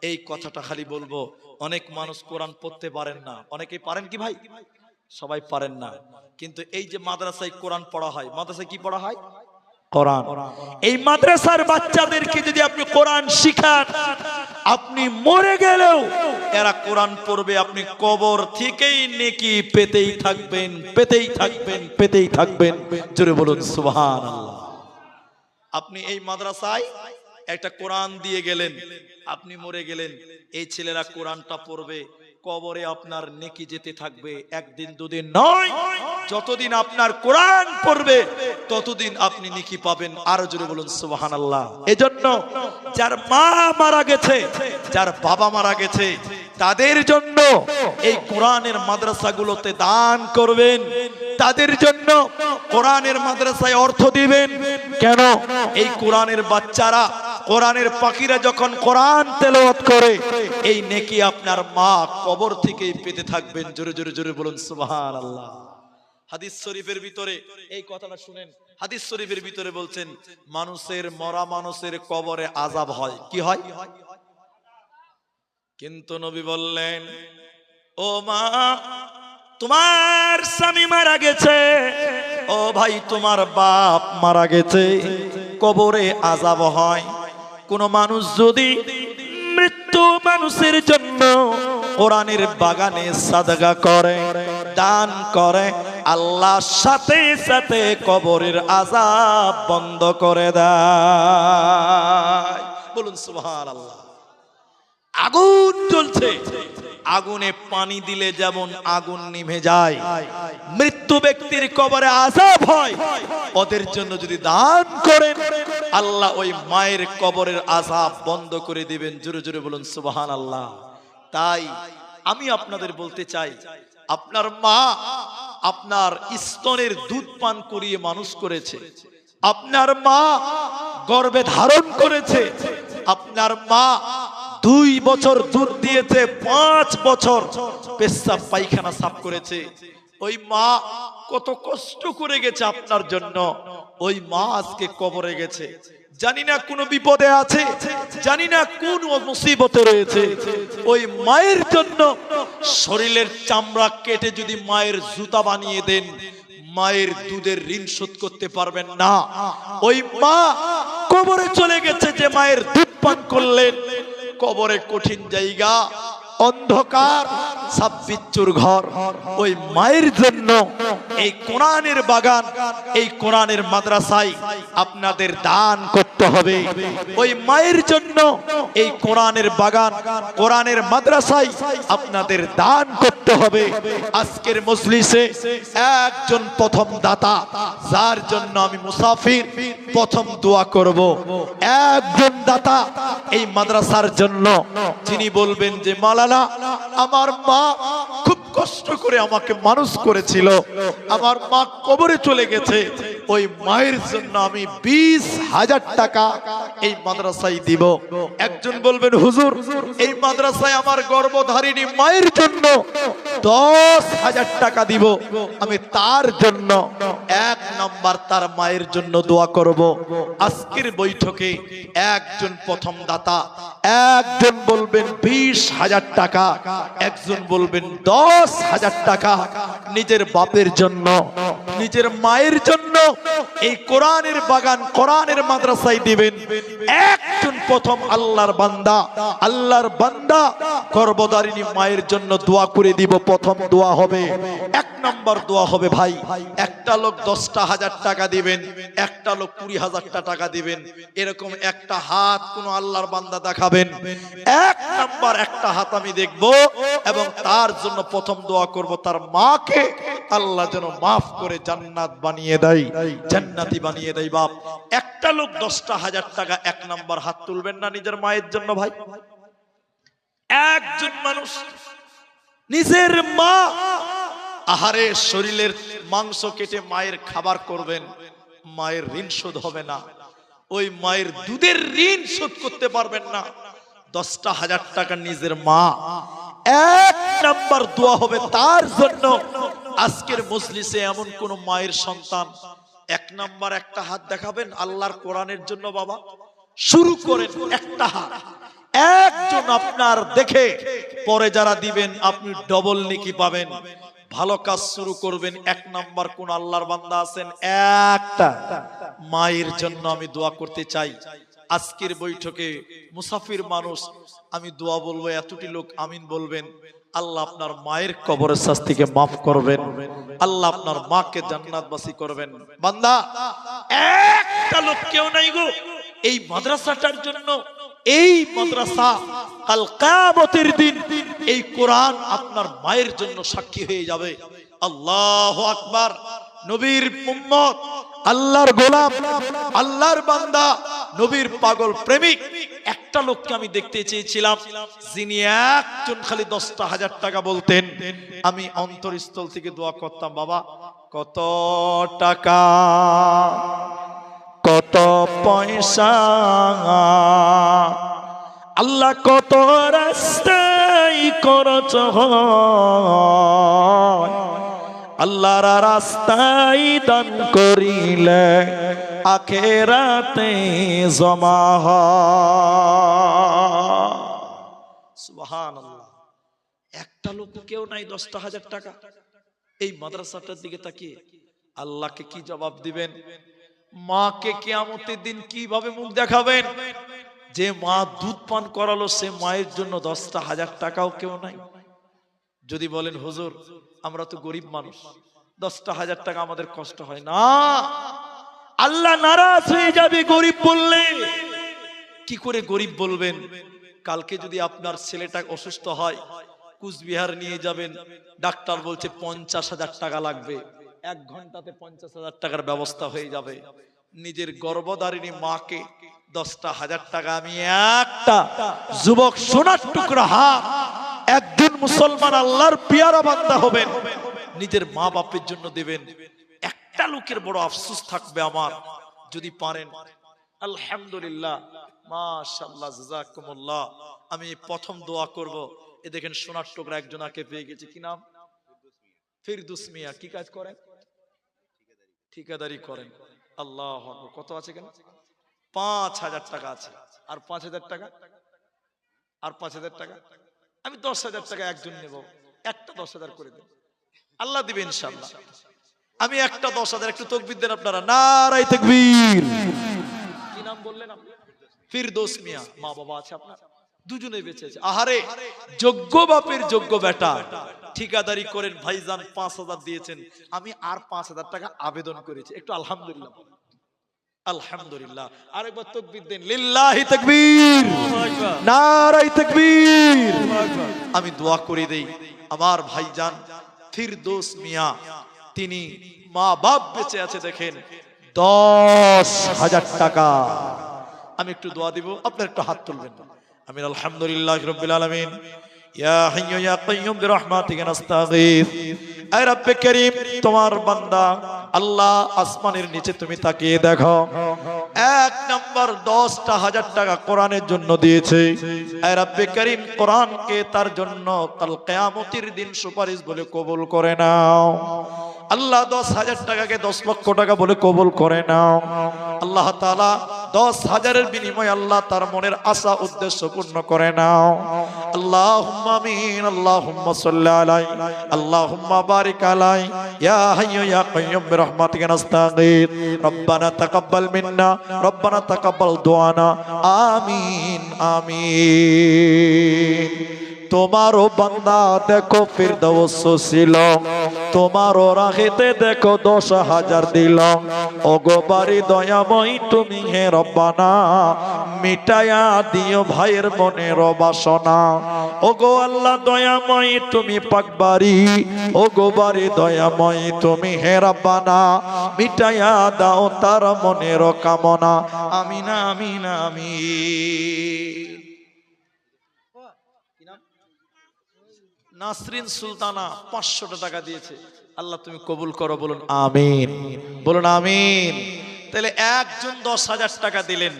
এই কথাটা খালি বলবো। অনেক মানুষ কোরআন পড়তে পারেন না। অনেকেই পারেন কি ভাই? সবাই পারেন না। কিন্তু এই যে মাদ্রাসায় কোরআন পড়া হয়, মাদ্রাসায় কি পড়া হয়? কোরআন। এই মাদ্রাসার বাচ্চাদেরকে যদি আপনি কোরআন শিখান, আপনি মরে গেলেও এরা কোরআন পড়বে, আপনি কবর থেকেই নেকি পেতেই থাকবেন, পেতেই থাকবেন, পেতেই থাকবেন। জোরে বলুন সুবহানাল্লাহ। আপনি এই মাদ্রাসায় একটা কোরআন দিয়ে গেলেন, আপনি মরে গেলেন, এই ছেলেরা কোরআনটা পড়বে, কবরে আপনার নেকি যেতে থাকবে, একদিন দুদিন নয়, যতদিন আপনার কোরআন পড়বে ততদিন আপনি নেকি পাবেন। আরো জোরে বলুন সুবহানাল্লাহ। এজন্য যার মা মারা গেছে, যার বাবা মারা গেছে, তাদের জন্য এই কোরআনের মাদ্রাসাগুলোতে দান করবেন, তাদের জন্য কোরআনের মাদ্রাসায় অর্থ দিবেন। কেন? এই কোরআনের বাচ্চারা, কোরআনের পাখিরা যখন কোরআন তেলাওয়াত করে, এই নেকি আপনার মা কবর থেকেই পেতে থাকবেন। জোরে জোরে জোরে বলুন সুবহানাল্লাহ। হাদিস শরীফের ভিতরে এই কথাটা শুনেন, হাদিস শরীফের ভিতরে বলছেন মানুষের, মরা মানুষের কবরে আযাব হয়। কি হয়? কিন্তু নবী বললেন, ও মা, তোমার স্বামী মারা গেছে, ও ভাই তোমার বাপ মারা গেছে, কবরে আযাব হয়। কোন মানুষ যদি মৃত্যু মানুষের জন্য কোরআনের বাগানে সাদকা করে, দান করে, আল্লাহ সাথে সাথে কবরের আযাব বন্ধ করে দেয়। বলুন সুবহানাল্লাহ। আগুন জ্বলছে, আগুনে পানি দিলে যেমন আগুন নিভে যায়, মৃত্যু ব্যক্তির কবরে আযাব হয়, ওদের জন্য যদি দান করেন আল্লাহ ওই মায়ের কবরের আযাব বন্ধ করে দিবেন। জোরে জোরে বলুন সুবহানাল্লাহ। তাই আমি আপনাদের বলতে চাই, আপনার মা আপনার স্তনের দুধ পান করিয়ে মানুষ করেছে, আপনার মা গর্ভে ধারণ করেছে, আপনার মা 2 বছর দুধ দিয়েছে, 5 বছর পেশাব পায়খানা সাফ করেছে। ওই মা কত কষ্ট করে গেছে আপনার জন্য, ওই মা আজকে কবরে গেছে। জানি না কোন বিপদে আছে, জানি না কোন মুসিবতে রয়েছে। ওই মায়ের জন্য শরীরের চামড়া কেটে যদি মায়ের জুতা বানিয়ে দেন, মায়ের দুধের ঋণ শোধ করতে পারবেন না। ওই মা কবরে চলে গেছে, যে মায়ের দুধ পান করলেন। কবরে কঠিন জায়গা, অন্ধকার সব বিচ্ছুর ঘর। ওই মায়ের জন্য এই কোরআনের বাগান, এই কোরআনের মাদ্রাসায় আপনাদের দান করতে হবে। ওই মায়ের জন্য এই কোরআনের বাগান, কোরআনের মাদ্রাসায় আপনাদের দান করতে হবে। আজকের মজলিসে একজন প্রথম দাতা, যার জন্য আমি মুসাফির, প্রথম দোয়া করব। একজন দাতা এই মাদ্রাসার জন্য, যিনি বলবেন যে মাওলানা আমার মা খুব কষ্ট করে আমাকে মানুষ করেছিল, আমার মা কবরে চলে গেছে, ওই মায়ের জন্য আমি 20,000 টাকা এই মাদ্রাসায় দিব। একজন বলবেন হুজুর এই মাদ্রাসায় আমার গর্ভধারিণী মায়ের জন্য 10,000 টাকা দিব, আমি তার জন্য 1 নাম্বার তার মায়ের জন্য দোয়া করব। আজকের বৈঠকে একজন প্রথম দাতা, একজন বলবেন 20,000 টাকা, একজন বলবেন 10,000 টাকা নিজের বাপের জন্য, নিজের মায়ের জন্য এই কোরআনের বাগান, কোরআনের মাদ্রাসায় দিবেন। একজন প্রথম আল্লাহর বান্দা, আল্লাহর বান্দা গর্ভধারিণী মায়ের জন্য দোয়া করে দিব। প্রথম দোয়া হবে, 1 নম্বর দোয়া হবে ভাই, একটা লোক 10,000 টাকা দিবেন, একটা লোক 20,000 টাকা দিবেন। এরকম একটা হাত কোন আল্লাহর বান্দা দেখাবেন, 1 নম্বর একটা হাত আমি দেখব, এবং তার জন্য প্রথম দোয়া করব তার মাকে আল্লাহ যেন মাফ করে জান্নাত বানিয়ে দেয়, জান্নাতি বানিয়ে দেয়। বাপ, একটা লোক 10,000 টাকা 1 নম্বর হাত তুলবেন না নিজের মায়ের জন্য ভাই? একজন মানুষ নিজের মা, আহারে শরীরের মাংস কেটে মায়ের খাবার করবেন, মায়ের ঋণ শোধ হবে না, ওই মায়ের দুধের ঋণ শোধ করতে পারবেন না। 10,000 টাকা নিজের মা, 1 নাম্বার দোয়া হবে তার জন্য। আজকের মজলিসে এমন কোন মায়ের সন্তান 1 নাম্বার একটা হাত দেখাবেন আল্লাহর কোরআনের জন্য? বাবা শুরু করেন, একটা হাত, একজন আপনার দেখে পরে যারা দিবেন আপনি ডবল নেকি পাবেন। ভালো কাজ শুরু করবেন। 1 নাম্বার কোন আল্লাহর বান্দা আছেন? একটা মায়ের জন্য আমি দোয়া করতে চাই। আজকের বৈঠকে মুসাফির মানুষ, আমি দোয়া বলবো, এতটি লোক আমিন বলবেন। আল্লাহ আপনার মায়ের কবরের শাস্তিকে মাফ করবেন, আল্লাহ আপনার মাকে জান্নাতবাসী করবেন। বান্দা একটা লোক কেউ নাই গো এই মাদ্রাসাটার জন্য। এই মাদ্রাসা কাল কিয়ামতের দিন এই কোরআন আপনার মায়ের জন্য সাক্ষী হয়ে যাবে। আল্লাহু আকবার। নবীর উম্মত, আল্লাহর গোলাম, আল্লাহর বান্দা, নবীর পাগল প্রেমিক একটা লোককে আমি দেখতে চেয়েছিলাম, যিনি একজন খালি 10,000 টাকা বলতেন। আমি অন্তরস্থল থেকে দোয়া করতাম, বাবা কত টাকা, কত পয়সা, আল্লাহ কত রাস্তায় খরচ হয়, আল্লাহর রাস্তায় দান করিলে আখিরাতে জমা হয়। সুবহানাল্লাহ। একটা লোক কেউ নাই 10,000 টাকা। এই মাদ্রাসাটার দিকে তাকিয়ে আল্লাহকে কি জবাব দিবেন? মাকে কিয়ামতের দিন কিভাবে মুখ দেখাবেন? যে মা দুধ পান করালো সে মায়ের জন্য 10,000 টাকাও কেউ নাই। যদি বলেন হুজুর আমরা তো গরিব মানুষ, 10,000 টাকা আমাদের কষ্ট হয় না, আল্লাহ নারাজ হয়ে যাবে গরিব বললে। কি করে গরিব বলবেন? কালকে যদি আপনার ছেলেটা অসুস্থ হয়, কুচবিহার নিয়ে যাবেন, ডাক্তার বলছে 50,000 টাকা লাগবে, 1 ঘন্টাতে 50,000 টাকার ব্যবস্থা হয়ে যাবে। নিজের গর্ভধারিণী মাকে 10,000 টাকা, আমি একটা যুবক সোনার টুকরা হাত, একজন মুসলমান আল্লাহর পিয়ারা বান্দা হবেন, নিজের মা বাপের জন্য দেবেন। একটা লোকের বড় আফসোস থাকবে আমার, যদি পারেন। আলহামদুলিল্লাহ, মাশাআল্লাহ, জাযাকুমুল্লাহ। আমি প্রথম দোয়া করব। এ দেখেন সোনার টুকরা একজনকে পেয়ে গেছি। কি নাম? ফিরদৌস মিয়া। কি কাজ করেন? ঠিকাদারি করেন। আল্লাহু আকবার। কত আছে কেন? 5,000 টাকা আছে। আর 5,000 টাকা, আর 5,000 টাকা। আমি 10,000 টাকা একজন নেব, একটা 10,000 করে দেব, আল্লাহ দিবে ইনশাআল্লাহ। আমি একটা 10,000, একটু তাকবীর দেন আপনারা, নারায়ে তাকবীর। কি নাম বললেন আপনি? ফিরদৌস মিয়া। মা বাবা আছে আপনার? দুজনে বেঁচে আছে। আহারে, যোগ্য বাপের যোগ্য বেটা, ঠিকাদারি করেন ভাইজান 5,000 দিয়েছেন, আমি আর 5,000 টাকা আবেদন করেছি, একটু আলহামদুলিল্লাহ, আলহামদুলিল্লাহ। আরেকবার তাকবীর দেন, লিল্লাহি তাকবীর, নারায়ে তাকবীর। আমি দোয়া করে দেই আমার ভাইজান ফিরদৌস মিয়া, তিনি মা বাপ বেঁচে আছে, দেখেন 10,000 টাকা। আমি একটু দোয়া দিব, আপনারা একটু হাত তুলবেন। আমিন। আলহামদুলিল্লাহি রাব্বিল আলামিন। ইয়া হাইয়্যু ইয়া কাইয়্যুম বিরহমাতিকা নাস্তাগীথ। আয় রব্বে করিম, তোমার বান্দা আল্লাহ আসমানের নিচে তুমি তাকিয়ে দেখো, 1 নাম্বার 10,000 টাকা কোরআনের জন্য দিয়েছে। আয় রব্বে করিম, কোরআনকে তার জন্য কাল কিয়ামতের দিন সুপারিশ বলে কবুল করে নাও। আল্লাহ 10,000 টাকাকে 10 লক্ষ টাকা বলে কবুল করে নাও। আল্লাহ তাআলা 10,000-এর বিনিময়ে আল্লাহ তার মনের আশা উদ্দেশ্য পূর্ণ করে নাও। আল্লাহুম্মা আমিন। আল্লাহুম্মা সাল্লি আলাইহি, আল্লাহুম্মা বারিক আলাইহি, ইয়া হাইয়্যু ইয়া কাইয়্যুম বিরহমাতিকা নাস্তাগীথ। রব্বানা তাকাব্বাল মিন্না, রব্বানা তাকাব্বাল দুআনা। আমিন আমিন। তোমারও বান্দা দেখো ফিরদৌস ছিল, তোমারও রাহেতে দেখো 10,000 দিল। ওগো বাড়ি দয়াময় তুমি হে রব্বানা, মিটায়া দিও ভাইয়ের মনের বাসনা। ওগো আল্লাহ দয়াময় তুমি পাকবাড়ি, ওগো বাড়ি দয়াময় তুমি হে রব্বানা, মিটায়া দাও তার মনের কামনা। আমিন আমিন আমিন। নাসরিন সুলতানা 500 টাকা দিয়েছে, আল্লাহ তুমি কবুল করো, বলুন আমিন, বলুন আমিন। তাহলে একজন 10,000 টাকা দিলেন।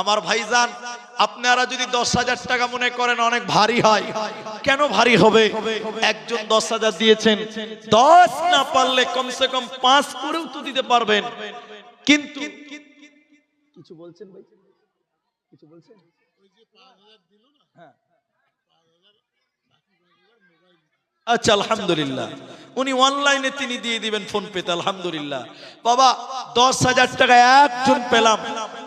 আমার ভাইজান, আপনারা যদি 10,000 টাকা মনে করেন অনেক ভারী হয়, কেন ভারী হবে? একজন 10,000 দিয়েছেন, 10 না পারলে কমসে কম 5 করেও তো দিতে পারবেন। কিন্তু কিছু বলছেন ভাই, কিছু বলছেন? হ্যাঁ, আচ্ছা আলহামদুলিল্লাহ, উনি অনলাইনে তিনি দিয়ে দিবেন ফোন পেতে, আলহামদুলিল্লাহ। বাবা 10,000 টাকা একজন পেলাম।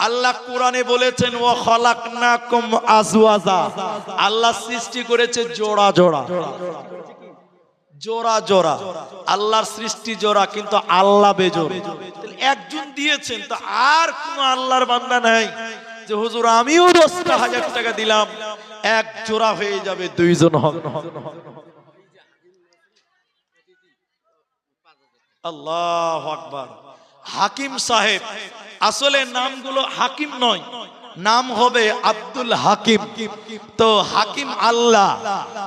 আল্লাহ কোরআনে বলেছেন ওয়া খালাকনাকুম আজওয়াজা, আল্লাহ সৃষ্টি করেছে জোড়া জোড়া, জোড়া জোড়া। আল্লাহর সৃষ্টি জোড়া, কিন্তু আল্লাহ বেজোড়। একজন দিয়েছেন, তো আর কোন আল্লাহর বান্দা নাই যে হুজুর আমিও 10,000 টাকা দিলাম, এক জোড়া হয়ে যাবে, দুইজন হবে। আল্লাহু আকবার। হাকিম সাহেব, আসলে নামগুলো হাকিম নয়, নাম হবে আব্দুল হাকিম। তো হাকিম আল্লাহ,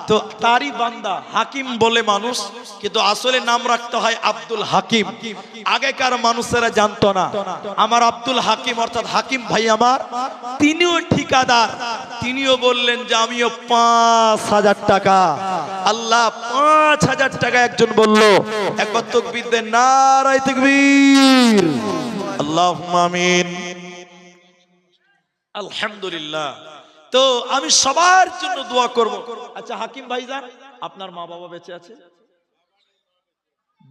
তো তারই বান্দা হাকিম বলে মানুষ, কিন্তু আসলে নাম রাখতে হয় আব্দুল হাকিম। আগেকার মানুষেরা জানতো না। আমার আব্দুল হাকিম অর্থাৎ হাকিম ভাই আমার, তিনিও ঠিকাদার, তিনিও বললেন যে আমিও 5,000 টাকা। আল্লাহ 5,000 টাকা একজন বলল, একবার তাকবীর দেন, নারায়ে তাকবীর, আল্লাহুম্মা আমিন। আলহামদুলিল্লাহ। তো আমি সবার জন্য দোয়া করব। আচ্ছা হাকিম ভাইজান, আপনার মা বাবা বেঁচে আছে?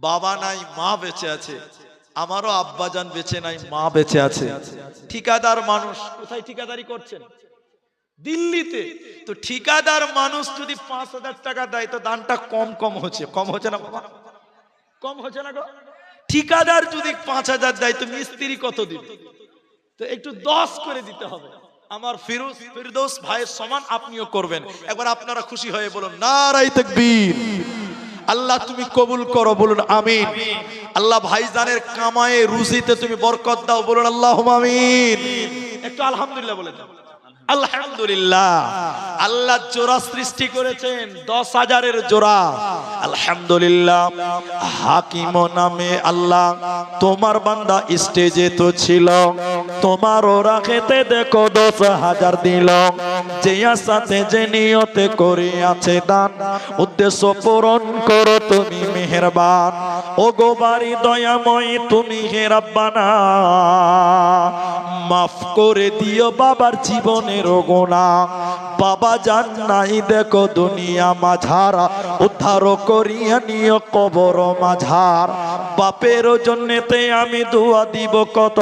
বাবা নাই, মা বেঁচে আছে। আমারও আব্বাজান বেঁচে নাই, মা বেঁচে আছে। ঠিকাদার মানুষ, কোথায় ঠিকাদারি করছেন? দিল্লিতে। তো ঠিকাদার মানুষ যদি 5,000 টাকা দেয়, তো দানটা কম হচ্ছে, কম হচ্ছে না বাবা? কম হচ্ছে না গো? ঠিকাদার যদি 5,000 দেয়, তো মিস্ত্রি কত দিবে? তো একটু 10 করে দিতে হবে। আমার ফিরদৌস ভাইয়ের সমান আপনিও করবেন। একবার আপনারা খুশি হয়ে বলুন নারায়ে তাকবীর। আল্লাহ তুমি কবুল করো, বলুন আমিন। আল্লাহ ভাইজানের কামায়ে রুজিতে তুমি বরকত দাও, বলুন আল্লাহুম্মা আমিন। একটু আলহামদুলিল্লাহ বলে দাও। আলহামদুলিল্লাহ। আল্লাহ জোড়া সৃষ্টি করেছেন, 10,000-এর জোড়া। আলহামদুলিল্লাহ। হাকিম নামে আল্লাহ তোমার বান্দা স্টেজে তো ছিল, তোমারও রাখেতে দেখো 10,000 দিল। যে আশাতে যে নিয়তে করিয়াছে দান, উদ্দেশ্য পূরণ করো তুমি মেহেরবান। ওগো বাড়ি দয়াময় তুমি হে রব্বানা, মাফ করে দিও বাবার জীবনের গুনাহ। বাবা জান নাই দেখো দুনিয়া মাঝার, উদ্ধার করিয়া নিও কবর মাঝার। বাপের জন্যতে আমি দোয়া দিব কত,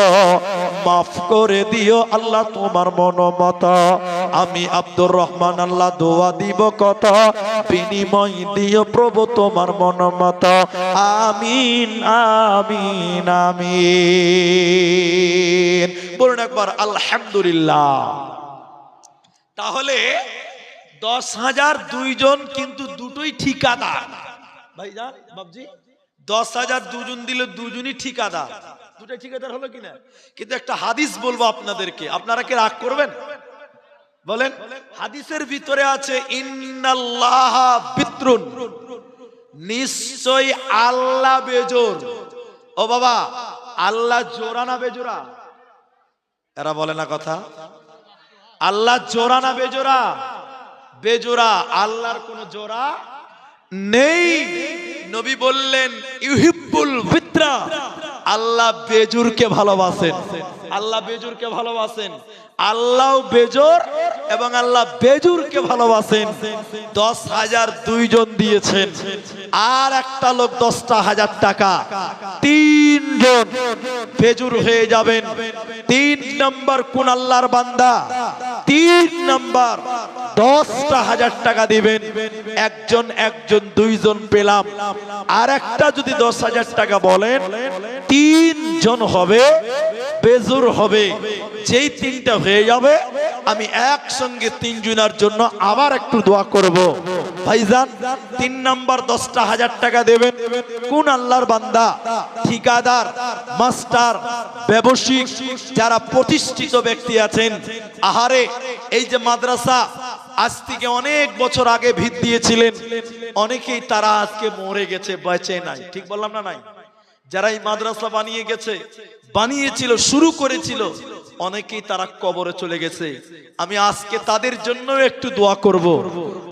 মাফ করে দিও আল্লাহ তোমার মনোমত। আমি আব্দুর রহমান আল্লাহ দোয়া দিব কত, বিনিময় দিও প্রভু তোমার মন মত। আমিন আমিন আমিন। বলুন একবার আলহামদুলিল্লাহ। তাহলে 10,000 দুইজন, কিন্তু দুটোই ঠিকাদার। ভাইজান বাবজি, 10,000 দুজন দিলে দুজনই ঠিকাদার, দুটোই ঠিকাদার হলো কিনা? কিন্তু একটা হাদিস বলবো আপনাদেরকে, আপনারা কি রাগ করবেন? বলেন। হাদিসের ভিতরে আছে ইন্নাল্লাহা বিত্রুন, নিশ্চয় আল্লাহ বেজোর। ও বাবা, আল্লাহ জোড়া না বেজোড়া? এরা বলে না কথা। আল্লাহ জোড়া না বেজোড়া? বেজোড়া। আল্লাহর কোনো জোড়া নেই। নবী বললেন ইউহিব্বুল বিত্রা, আল্লাহ বেজুরকে ভালোবাসেন। আল্লাহ বেজুরকে ভালোবাসেন। আল্লাহ বেজোর এবং আল্লাহ বেজুরকে ভালোবাসেন। 10,000 দুইজন দিয়েছেন, আর একটা লোক 10,000 টাকা। 3 জন বেজুর হয়ে যাবেন। 3 নম্বর কোন আল্লাহর বান্দা? 3 নম্বর 10,000 টাকা দিবেন। একজন একজন দুইজন পেলাম, আর একটা যদি 10,000 টাকা বলেন, 3 জন হবে, বেজুর হবে। যেই 3টা হয়ে যাবে, আমি একসঙ্গে 3 জনের জন্য আবার একটু দোয়া করব। ভাইজান, 3 নাম্বার 10,000 টাকা দেবেন কোন আল্লাহর বান্দা? ঠিকাদার, মাস্টার, ব্যবসায়িক, যারা প্রতিষ্ঠিত ব্যক্তি আছেন। আহারে, এই যে মাদ্রাসা আজ থেকে অনেক বছর আগে ভিত দিয়েছিলেন, অনেকেই তারা আজকে মরে গেছে, বেঁচে নাই। ঠিক বললাম না? নাই। যারা এই মাদ্রাসা বানিয়ে গেছে, বানিয়েছিল, শুরু করেছিল, অনেকেই তারা কবরে চলে গেছে। আমি আজকে তাদের জন্য একটু দোয়া করব।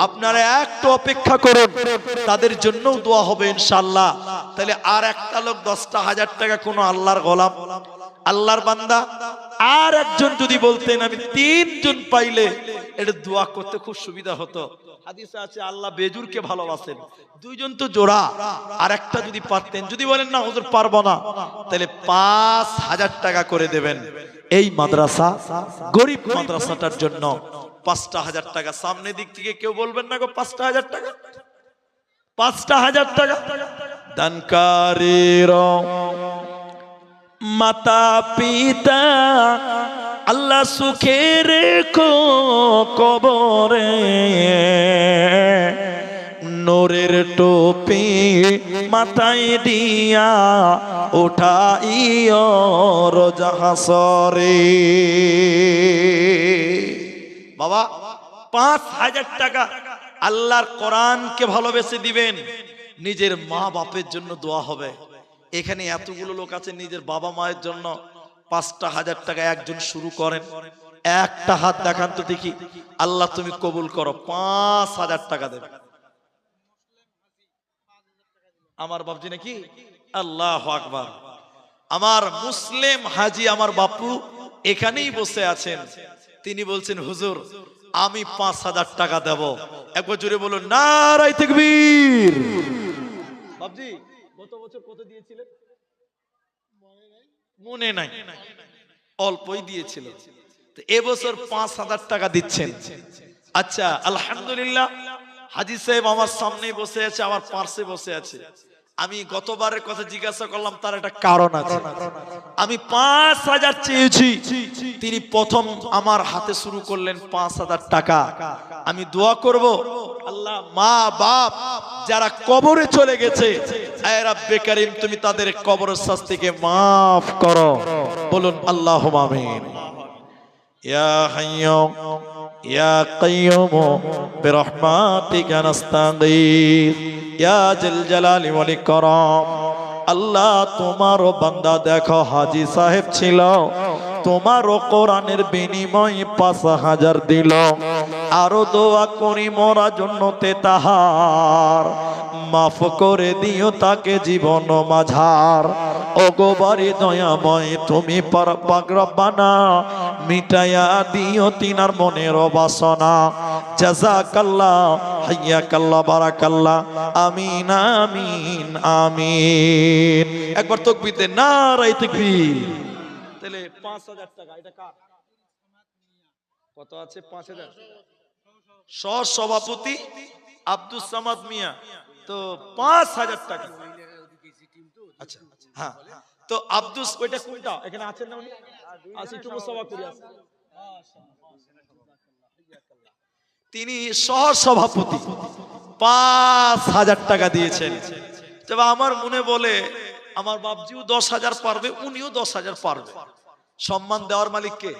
আপনারা একটু অপেক্ষা করুন, তাদের জন্যও দোয়া হবে ইনশাআল্লাহ। তাহলে আর একটা লোক 10,000 টাকা কোন আল্লাহর গোলাম, আল্লাহর বান্দা, আর একজন যদি বলতেন, আমি 3 জন পাইলে এটা দোয়া করতে খুব সুবিধা হতো। হাদিসে আছে আল্লাহ বেজুরকে ভালোবাসেন। 2 জন তো জোড়া, আর একটা যদি পারতেন, যদি বলেন না হুজুর পারবো না, তাহলে 5,000 টাকা করে দেবেন এই মাদ্রাসা, গরিব মাদ্রাসাটার জন্য। 5,000 টাকা। সামনে দিক থেকে কেউ বলবেন না গো 5,000 টাকা, 5,000 টাকা দানকারীর মাতা পিতা আল্লাহ সুখে রেখো কবরে, নূরের টুপি মাথায় দিয়া উঠাইও রোজ হাসরে। বাবা, 5,000 টাকা আল্লাহর কোরআনকে ভালোবেসে দিবেন, নিজের মা বাপের জন্য দোয়া হবে। এখানে এতগুলো লোক আছে, নিজের বাবা মায়ের জন্য 5,000 টাকা একজন শুরু করেন। একটা হাত দেখান তো দেখি, আল্লাহ তুমি কবুল করো। 5,000 টাকা দেবে আমার বাপজি নাকি? আল্লাহু আকবার। আমার মুসলিম হাজি, আমার বাপু এখানেই বসে আছেন। তিনি বলছেন হুজুর আমি 5,000 টাকা দেব। একবার জোরে বলুন নারায়ে তাকবীর। বাপজি গত বছর কত দিয়েছিলেন? মনে নাই, অল্পই দিয়েছিল। তো এবছর 5,000 টাকা দিচ্ছেন। আচ্ছা আলহামদুলিল্লাহ। হাজি সাহেব আমার সামনে বসে আছে, আমার পাশে বসে আছে। আমি গতবারের কথা জিজ্ঞাসা করলাম, তার একটা কারণ আছে। আমি 5,000 চেয়েছি, তিনি প্রথম আমার হাতে শুরু করলেন 5,000 টাকা। আমি দোয়া করব, আল্লাহ মা বাপ যারা কবরে চলে গেছে, আয় রব্বে কারীম তুমি তাদের কবরের শাস্তিকে মাফ করো। বলুন আল্লাহুম্মা আমিন। ইয়া হাইয়্যু ইয়া কাইয়্যুম বিরহমাতিকা নাস্তাগীথ ইয়া জাল জালালি ওয়াল ইকরাম। আল্লাহ তোমার বান্দা দেখো হাজী সাহেব ছিল, তোমারও কোরআনের বিনিময়ে 5,000 দিল। আরো দোয়া করি মোরা জন্নতে তাহার, মাফ করে দিও তাকে জীবন মাঝার। ওগো বাড়ি দয়াময় তুমি পাক রব্বানা, মিটাইয়া দিও তিনার মনের বাসনা। জাযাকাল্লাহ হাইয়াকাল্লাহ বারাকাল্লাহ। আমিন আমিন আমিন। একবার তাকবীর দেন, নারায়ে তাকবীর। তাহলে 5,000 টাকা এটা কার? কত আছে? 5000। সহ সভাপতি আব্দুস সামাদ মিয়া, তো 5000 টাকা। আচ্ছা হ্যাঁ, তো আব্দুস, ওইটা কোনটা এখানে আছেন না উনি? আসি একটু মুসাফা করি আসি। তিনি সহ সভাপতি 5000 টাকা দিয়েছেন। তবে আমার মনে বলে আমার বাপজিও 10,000 পারবে, উনিও 10,000 পারবে। সম্মান দেওয়ার মালিক কে?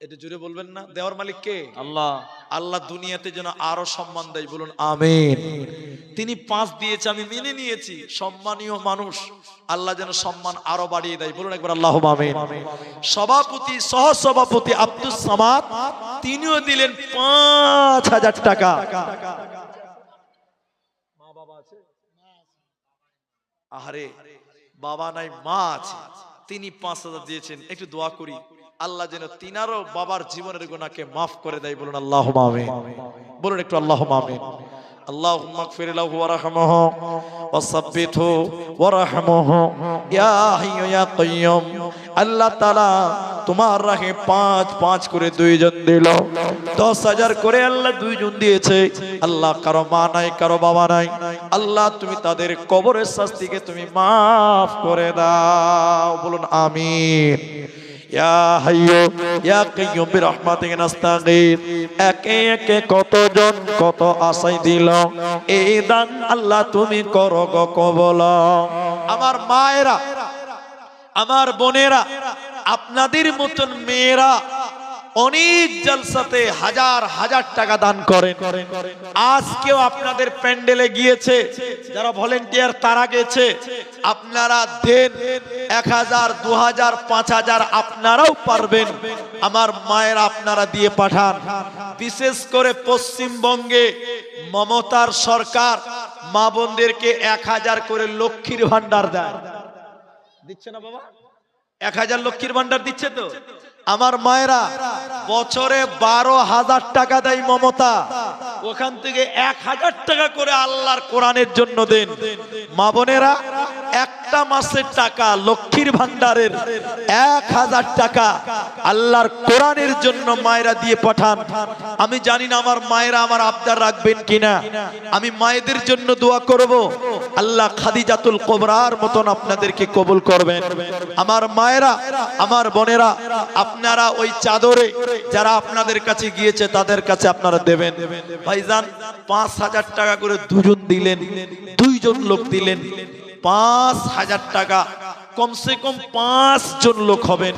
এটা জুড়ে বলবেন না, দেওয়ার মালিক কে? আল্লাহ। আল্লাহ দুনিয়াতে যেন আরো সম্মান দেয়, বলুন আমিন। তিনি 5 দিয়েছে, আমি মেনে নিয়েছি, সম্মানীয় মানুষ, আল্লাহ যেন সম্মান আরো বাড়িয়ে দেয়, বলুন একবার আল্লাহুম্মা আমিন। সভাপতি সহ সভাপতি আব্দুস সামাদ, তিনিও দিলেন 5000 টাকা। মা বাবা আছে? আহারে বাবা নাই, মা আছে, তিনি 5000 দিয়েছেন। একটু দোয়া করি আল্লাহ যেন তিনারও বাবার জীবনের গুনাহকে মাফ করে দেয়, বলুন আল্লাহুম্মা আমিন। বলুন একটু আল্লাহুম্মা আমিন। আল্লাহুম্মা গফির লাহু ওয়ারহামহু ওয়াসাব্বিতহু ওয়ারহামহু ইয়া হাইয়্যু ইয়া কাইয়্যুম। আল্লাহ তাআলা তোমার রাহে 5 করে 2 জন দিল, 10,000 করে আল্লাহ 2 জন দিয়েছে। আল্লাহ কারো মা নাই, কারো বাবা নাই, আল্লাহ তুমি তাদের কবরের শাস্তিকে তুমি মাফ করে দাও, বলুন আমিন। ইয়া হাইয়্যু ইয়া কাইয়্যুম বিরহমাতিকা নাস্তাগীথ। একে একে কতজন কত আশাই দিল, এই দান আল্লাহ তুমি করো গো কবুল। আমার মায়েরা, আমার বোনেরা, আপনাদের মতন মেয়েরা অনেক জলসাতে হাজার হাজার টাকা দান করেন। আজকেও আপনাদের প্যান্ডেলে গিয়েছে, যারা ভলেন্টিয়ার তারা গেছে, আপনারা দেন 1000, 2000, 5000, আপনারাও পারবেন। আমার মায়েরা আপনারা দিয়ে পাঠান। বিশেষ করে পশ্চিমবঙ্গে মমতার সরকার মা বোনদেরকে 1000 করে লক্ষ্মীর ভান্ডার দেয়, দিচ্ছে না বাবা? 1000 লক্ষ্মীর ভান্ডার দিচ্ছে তো। আমার মায়েরা বছরে 12,000 টাকা দেয় মমতা, ওখান থেকে 1000 টাকা করে আল্লাহর কোরআনের জন্য দেন। মা বোনেরা একটা মাসের টাকা লক্ষ্মীর ভান্ডারের 1000 টাকা আল্লাহর কোরআনের জন্য মায়েরা দিয়ে পাঠান। আমি জানি না আমার মায়েরা আমার আবদার রাখবেন কিনা, আমি মায়েদের জন্য দোয়া করব, আল্লাহ খাদিজাতুল কুবরার মতন আপনাদেরকে কবুল করবেন। আমার মায়েরা, আমার বোনেরা, আপনারা ওই চাদরে যারা আপনাদের কাছে গিয়েছে তাদের কাছে আপনারা দেবেন। ভাইজান 5000 টাকা করে 2 জন দিলেন, 2 জন লোক দিলেন, 5000 টাকা, কমসে কম 5 জন লোক হবেন।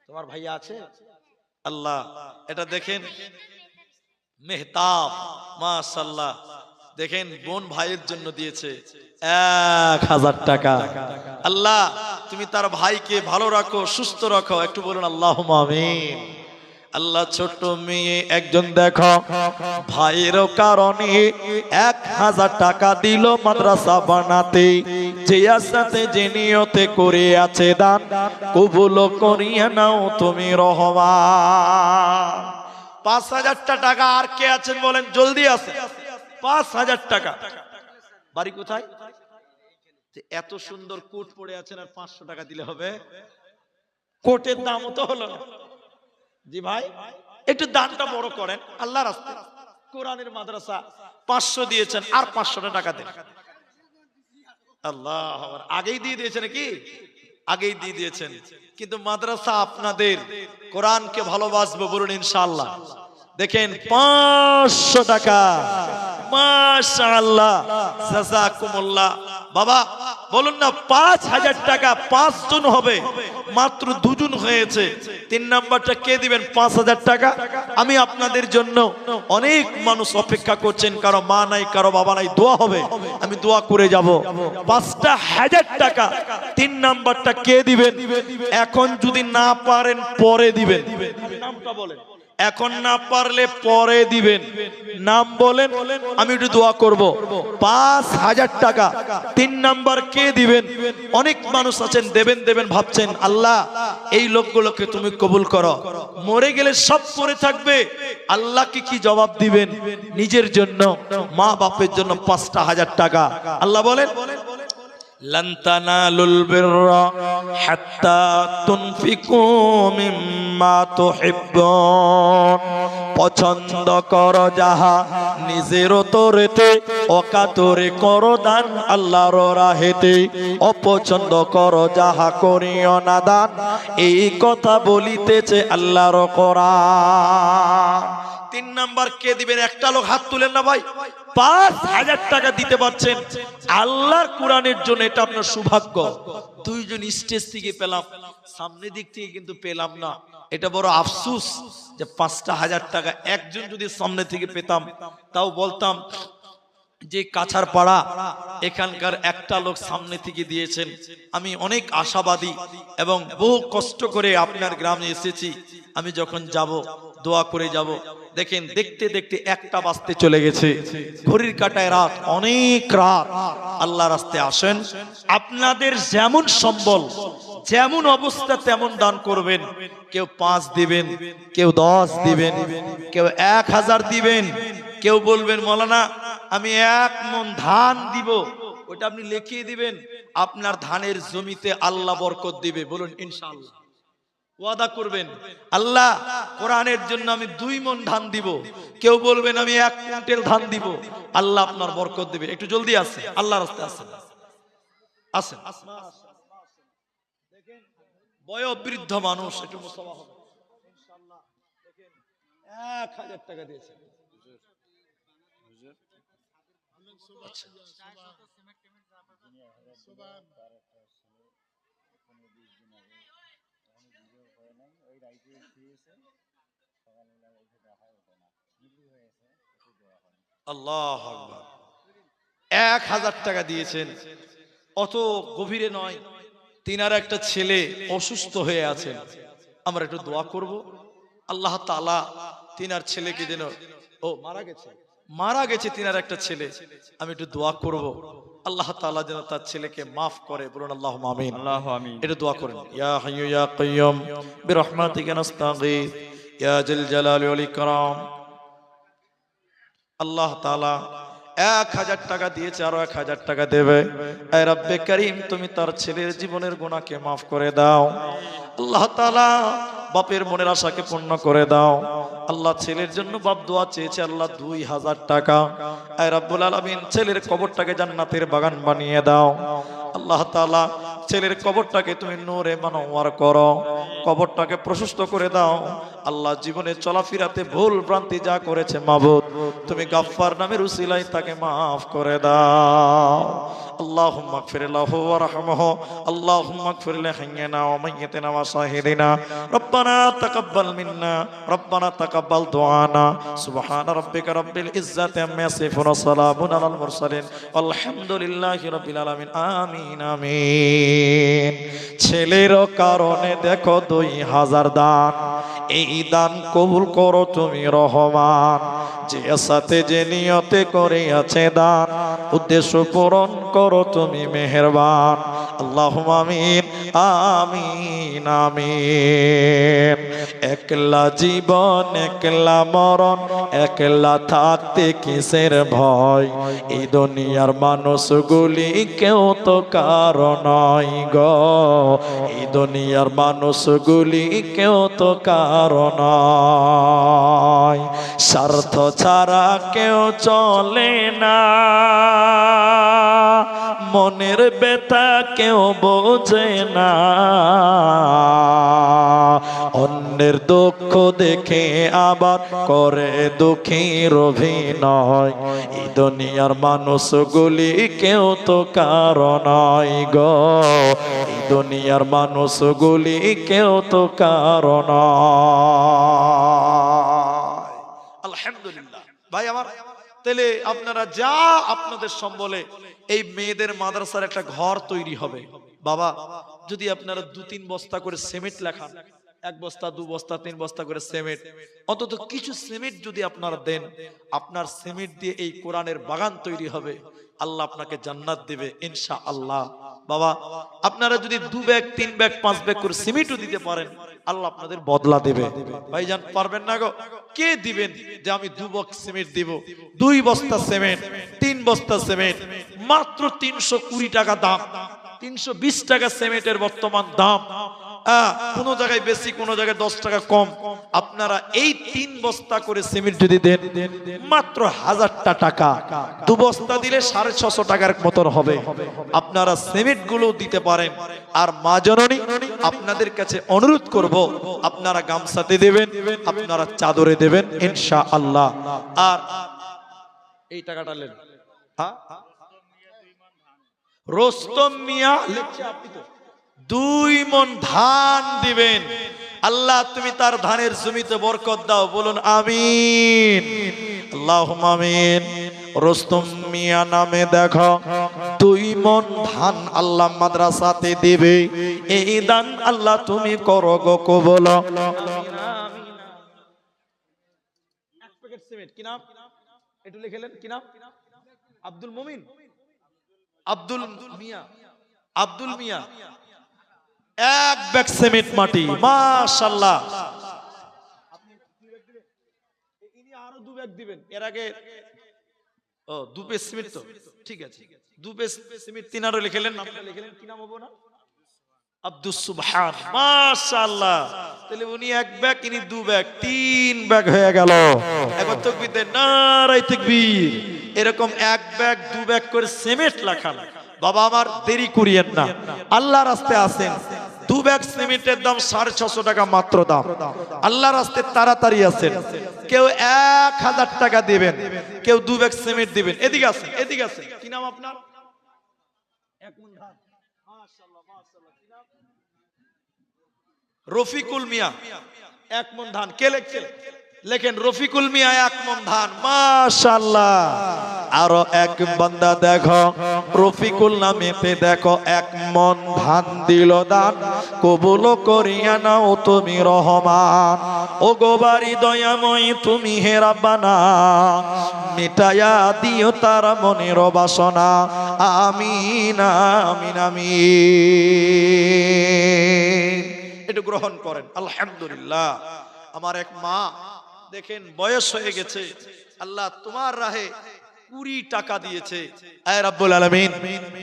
তোমার ভাই আছে? আল্লাহ, এটা দেখেন মেহতাব, মাশাআল্লাহ, দেখেন বোন ভাইয়ের জন্য দিয়েছে 1000 টাকা। আল্লাহ তুমি তার ভাইকে ভালো রাখো, সুস্থ রাখো, একটু বলুন আল্লাহুম্মা আমিন। আল্লাহ ছোট মেয়ে একজন দেখো ভাইয়ের কারণে 1000 টাকা দিল মাদ্রাসা বানাতে, যে আশাতে যে নিয়তে করে আছে দান, কবুল করিয়া নাও তুমি রহমান। 5000 টাকা। আর কে আছেন বলেন, জলদি আছে? 5000 টাকা। বাড়ি কোথায়? এত সুন্দর কোট পরে আছেন আর 500 টাকা দিলে হবে? কোটের দামও তো হলো না। জি ভাই, একটু দানটা বড় করেন আল্লাহর রাস্তায়। কোরআনের মাদ্রাসা 500 দিয়েছেন, আর 500 টাকা দেন। আল্লাহ, আগেই দিয়ে দিয়েছেন নাকি? আগেই দিয়ে দিয়েছেন, কিন্তু মাদ্রাসা আপনাদের, কোরআনকে ভালোবাসবো, বলুন ইনশাআল্লাহ। দেখেন 500 টাকা, মাশাআল্লাহ, জাযাকুমুল্লাহ। বাবা বলুন না 5000 টাকা, 5 জন হবে, মাত্র 2 জন হয়েছে। 3 নাম্বারটা কে দিবেন? 5000 টাকা। আমি আপনাদের জন্য, অনেক মানুষ অপেক্ষা করছেন, কারো মা নাই, কারো বাবা নাই, দোয়া হবে, আমি দোয়া করে যাব। 5000 টাকা। 3 নাম্বারটা কে দিবেন? এখন যদি না পারেন পরে দিবেন। নামটা বলেন, এখন না পারলে পরে দিবেন। নাম বলেন, আমি একটু দোয়া করব। 5000 টাকা। 3 নাম্বার কে দিবেন? অনেক মানুষ আছেন দেবেন দেবেন ভাবছেন, আল্লাহ এই লোকগুলোকে তুমি কবুল করো, মরে গেলে সব পড়ে থাকবে, আল্লাহকে কি জবাব দিবেন? নিজের জন্য, মা বাপের জন্য 5000 টাকা। আল্লাহ বলেন লান তানালুল বিররা হাত্তা তুনফিকু মিম্মা তুহিব্বুন, পছন্দ করো যাহা নিজের তোরেতে, অকাতরে করো দান আল্লাহর রাহেতে, অপছন্দ করো যাহা করিও না দান, এই কথা বলিতেছে আল্লাহর কোরআন। 3 নাম্বার কে দিবেন? একটা লোক হাত তুলেন না ভাই। 5,000 টাকা দিতে পারছেন আল্লাহর কোরআনের জন্য, এটা আপনার সৌভাগ্য। 2 জন স্টেজ থেকে পেলাম, সামনের দিক থেকে কিন্তু পেলাম না, এটা বড় আফসোস যে 5,000 টাকা একজন যদি সামনে থেকে পেতাম, তাও বলতাম যে কাছার পাড়া এখানকার একটা লোক সামনে থেকে দিয়েছেন, আমি অনেক আশাবাদী এবং বহু কষ্ট করে আপনার গ্রামে এসেছি, আমি যখন যাব দোয়া করে যাব। দেখেন দেখতে দেখতে 1টা বাজতে চলে গেছে, ঘড়ির কাঁটায় রাত, অনেক রাত। আল্লাহ রাস্তায় আসেন, আপনাদের যেমন সম্বল, যেমন অবস্থা তেমন দান করবেন। কেউ 5 দিবেন, কেউ 10 দিবেন, কেউ 1000 দিবেন, কেউ বলবেন মৌলানা আমি 1 মণ ধান দিব, ওটা আপনি লিখিয়ে দিবেন, আপনার ধানের জমিতে আল্লাহ বরকত দিবে। বলুন ইনশাআল্লাহ। ওয়াদা করবেন আল্লাহ কোরআনের জন্য আমি 2 মণ ধান দিব, কেউ বলবেন আমি 1 কুইন্টাল ধান দিব, আল্লাহ আপনার বরকত দিবে। একটু জলদি আসেন, আল্লাহর রাস্তায় আসেন, আসেন। দেখেন বয়োবৃদ্ধ মানুষ, একটু মুসাফা হবে ইনশাআল্লাহ। দেখেন 1000 টাকা দিয়েছে। আল্লাহু আকবার। 1000 টাকা দিয়েছেন, অত গভীরে নয়। তিনার একটা ছেলে অসুস্থ হয়ে আছেন, আমরা একটু দোয়া করব আল্লাহ তাআলা তিনার ছেলেকে যেন, মারা গেছে তিনার একটা ছেলে, আমি একটু দোয়া করব আল্লাহ তাআলা যেন তার ছেলেকে মাফ করে। বলুন আল্লাহুম্মা আমিন। আল্লাহু আমিন। এটা দোয়া করেন। ইয়া হাইয়্যু ইয়া কাইয়্যুম বিরহমাতিকা নাস্তাগীথ ইয়া জিল জালালি ওয়াল ইকরাম। আল্লাহ তাআলা 1000 টাকা দিয়েছে, আরো 1000 টাকা দেবে। এ রব্বে করিম, তুমি তার ছেলের জীবনের গুনাহকে মাফ করে দাও আল্লাহ তাআলা, বাপের মনের আশাকে পূর্ণ করে দাও আল্লাহ। ছেলের জন্য বাপ দোয়া চেয়েছে আল্লাহ 2000 টাকা। এ রব্বুল আলামিন, ছেলের কবরটাকে জান্নাতের বাগান বানিয়ে দাও আল্লাহ তাআলা। ছেলের কবরটাকে তুমি নূরে মানওয়ার করো, কবরটাকে প্রশস্ত করে দাও আল্লাহ। জীবনে চলাফেরাতে ভুল ভ্রান্তি যা করেছে মাবুদ, তুমি গাফফার নামের উসিলায় তাকে মাফ করে দাও। আল্লাহুম্মা গফির লাহু ওয়ারহামহু, আল্লাহুম্মা গফির লিহাইয়িনা ওয়া মাইয়িতিনা ওয়া শাহিদিনা, রব্বানা তাকাব্বাল মিন্না, রব্বানা তাকাব্বাল দুআনা। সুবহানা রাব্বিকা রাব্বিল ইজ্জাতি আম্মা ইয়াসিফুন ওয়া সালামুন আলাল মুরসালিন, আলহামদুলিল্লাহি রাব্বিল আলামিন। আমিন আমিন। ছেলের কারণে দেখো 2000 দান, এই দান কবুল করো তুমি রহমান। যে সাথে যে নিয়তে করে আছে দান, উদ্দেশ্য পূরণ করো তুমি মেহেরবান। আল্লাহুম্মা আমিন আমিন আমিন। একলা জীবন একলা মরণ, একলা থাকতে কিসের ভয়, এই দুনিয়ার মানুষগুলি কেউ তো কারো নয় গো, এই দুনিয়ার মানুষগুলি কেউ তো কারো নয়। স্বার্থ ছাড়া কেউ চলে না, মনের ব্যথা কেউ বোঝে না, অন্যের দুঃখ দেখে আবার করে দুঃখীর অভিনয়, এই দুনিয়ার মানুষগুলি কেউ তো কারো নয় গো, এই দুনিয়ার মানুষগুলি কেউ তো কারো নয়। আলহামদুলিল্লাহ ভাই আমার, তাহলে আপনারা যা আপনাদের সম্বলে এই মেয়েদের মাদ্রাসার একটা ঘর তৈরি হবে। বাবা যদি আপনারা 2-3 বস্তা করে সিমেন্ট লেখান, 1 বস্তা 2 বস্তা 3 বস্তা করে সিমেন্ট, অন্তত কিছু সিমেন্ট যদি আপনারা দেন, আপনার সিমেন্ট দিয়ে এই কোরআনের বাগান তৈরি হবে, আল্লাহ আপনাকে জান্নাত দেবে ইনশাআল্লাহ। বাবা আপনারা যদি 2 ব্যাগ 3 ব্যাগ 5 ব্যাগ করে সিমেন্টও দিতে পারেন, আল্লাহ আপনাদের বদলা দেবে। ভাইজান পারবেন না গো? কে দিবেন যে আমি 2 বক্স সিমেন্ট দিব, 2 বস্তা সিমেন্ট, 3 বস্তা সিমেন্ট, মাত্র 320 টাকা দাম, 320 টাকা সিমেন্টের বর্তমান দাম। কোন জায়গায় বেশি, কোন জায়গায় 10 টাকা কম। আপনারা এই 3 বস্তা করে সিমেন্ট যদি দেন, মাত্র 1000টা টাকা, 2 বস্তা দিলে 650 টাকার মতন হবে। আপনারা সিমেন্ট গুলো দিতে পারেন। আর মা জননী আপনাদের কাছে অনুরোধ করব, আপনারা গামছাতে দেবেন, আপনারা চাদরে দেবেন ইনশাআল্লাহ। আর এই টাকাটা নেন, হ্যাঁ রোস্তম মিয়া লিখছে, আপনি তো 2 মণ ধান দিবেন। আল্লাহ তুমি তার ধানের জমিতে বরকত দাও, বলুন আমিন, আল্লাহুম্মা আমিন। রোস্তম মিয়া নামে দেখো 2 মণ ধান আল্লাহ মাদ্রাসাতে দিবে। এই দান আল্লাহ তুমি করো গো কবুল। এক প্যাকেট সিমেন্ট কি নাম? একটু লিখেলেন কি নাম? আব্দুল মুমিন, আব্দুল মিয়া, আব্দুল মিয়া। 1 ব্যাগ সিমেন্ট মাটি, মাশাআল্লাহ। ইনি আরো 2 ব্যাগ দিবেন। এর আগে 2 পেজ সিমেন্ট, তো ঠিক আছে, 2 পেজ সিমেন্ট। 3 আরো লিখেলেন, নামটা লিখেলেন, কি নাম হবে না? আব্দুস সুবহান, মাশাআল্লাহ। তাহলে উনি 1 ব্যাগ, ইনি 2 ব্যাগ, 3 ব্যাগ হয়ে গেল। একবার তাকবীর দেন, নারায়ে তাকবীর। এরকম 1 ব্যাগ 2 ব্যাগ করে সিমেন্ট লাখান। বাবা আমার দেরি করিয়েন না, আল্লাহর রাস্তায় আসেন। 2 ব্যাগ সিমেন্টের দাম 650 টাকা মাত্র দাম। আল্লাহর রাস্তায় তাড়াতাড়ি আসেন। কেউ 1000 টাকা দিবেন, কেউ 2 ব্যাগ সিমেন্ট দিবেন। এদিকে আসেন, এদিকে আসেন। কি নাম আপনার? এক মণ ধান, মাশাআল্লাহ মাশাআল্লাহ। কি নাম? রফিকুল মিয়া। 1 মণ ধান। কে লিখছে? লেখেন রফিকুল মিয়া 1 মণ ধান, মাশাআল্লাহ। আরো এক বান্দা দেখো, রফিকুল নামেতে দেখো 1 মণ ধান দিল দান, কবুল করিয়া নাও তুমি রহমান। ও গো বাড়ি দয়াময় তুমি হে রাব্বানা, মিটায়া দিও তার মনের বাসনা। আমিন আমিন আমিন। একটু গ্রহণ করেন, আলহামদুলিল্লাহ। আমার এক মা দেখেন বয়স হয়ে গেছে, আল্লাহ তোমার রাহে 20 টাকা দিয়েছে। আয় রাব্বুল আলামিন,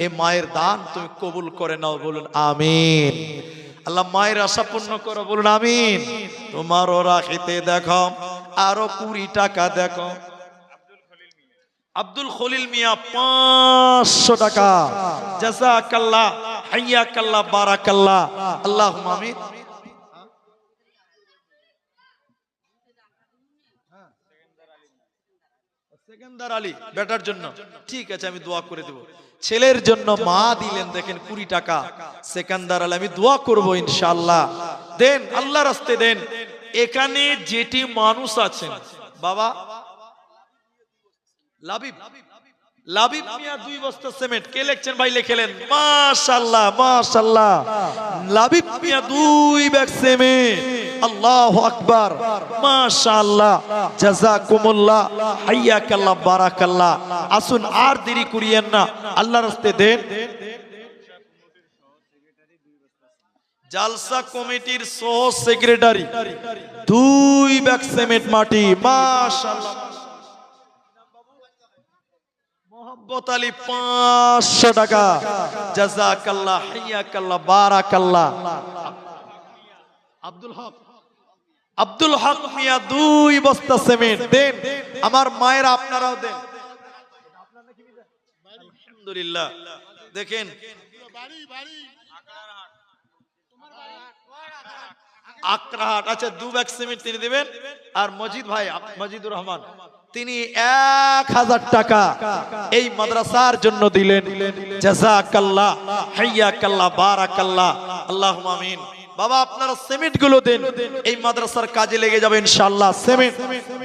এই মায়ের দান তুমি কবুল করে নাও, বলুন আমিন। আল্লাহ মায়ের আশা পূর্ণ করো, বলুন আমিন। তোমারও রাখিতে দেখো আরো 20 টাকা দেখো। আব্দুল খলিল মিয়া 500 টাকা। জাযাকাল্লাহ, হাইয়াকাল্লাহ, বারাকাল্লাহ, আল্লাহুম্মা আমিন। সেকেন্দার আলী বেটার জন্য, ঠিক আছে আমি দোয়া করে দেব। ছেলের জন্য মা দিলেন দেখেন 20 টাকা। সেকেন্দার আলী আমি দোয়া করব ইনশাআল্লাহ। দেন, আল্লাহর রাস্তায় দেন। এখানে যেটি মানুষ আছেন, বাবা লাবিব, লাবিব মিয়া 2 বস্তা সিমেন্ট। কে লিখছেন ভাই? লিখেলেন, মাশাআল্লাহ মাশাআল্লাহ। লাবিব মিয়া 2 ব্যাগ সিমেন্ট, আল্লাহু আকবার, মাশাআল্লাহ, জাযাকুমুল্লাহ, হাইয়াকাল্লাহ, বারাকাল্লাহ। আসুন আর দেরি করিয়েন না, আল্লাহর রাস্তায় দেন। জালসা কমিটির সহ সেক্রেটারি 2 ব্যাগ সিমেন্ট মাটি, মাশাআল্লাহ। মোহাম্মদ আলী 500 টাকা। জাযাকাল্লাহ, হাইয়াকাল্লাহ, বারাকাল্লাহ। আব্দুল হক, আব্দুল হক মিয়া 2 বস্তা সিমেন্ট দেন। আমার মায়ের আপনারাও দেন, আলহামদুলিল্লাহ। দেখেন আকরাহাট, আচ্ছা 2 ব্যাগ সিমেন্ট তিনি দিবেন। আর মজিদ ভাই, মজিদুর রহমান, তিনি 1000 টাকা এই মাদ্রাসার জন্য দিলেন। জাযাকাল্লাহ, হাইয়াকাল্লাহ, বারাকাল্লাহ, আল্লাহুম্মা আমিন। বাবা আপনারা সিমেন্ট গুলো দেন, এই মাদ্রাসার কাজে লেগে যাবে ইনশাআল্লাহ। সিমেন্ট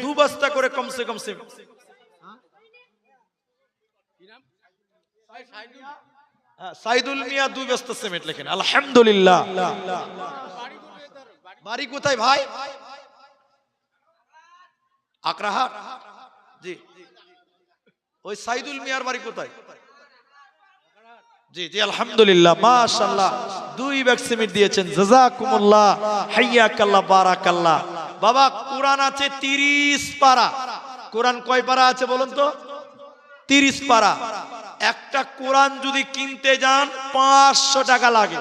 2 বস্তা করে কমসে কম সিমেন্ট। সাইদুল মিয়া 2 বস্তা সিমেন্ট লেখেন, আলহামদুলিল্লাহ। বাড়ি কোথায় ভাই? আকরাহাট, জি। ওই সাইদুল মিয়ার বাড়ি কোথায়? জি জি আলহামদুলিল্লাহ মাশাআল্লাহ 2 ব্যাগ সিমেন্ট দিয়েছেন জাযাকুমুল্লাহ হাইয়াকাল্লাহ বারাকাল্লাহ। বাবা কোরআন আছে 30 পারা। কোরআন কয় পারা আছে বলুন তো? 30 পারা। একটা কোরআন যদি কিনতে যান 500 টাকা লাগে।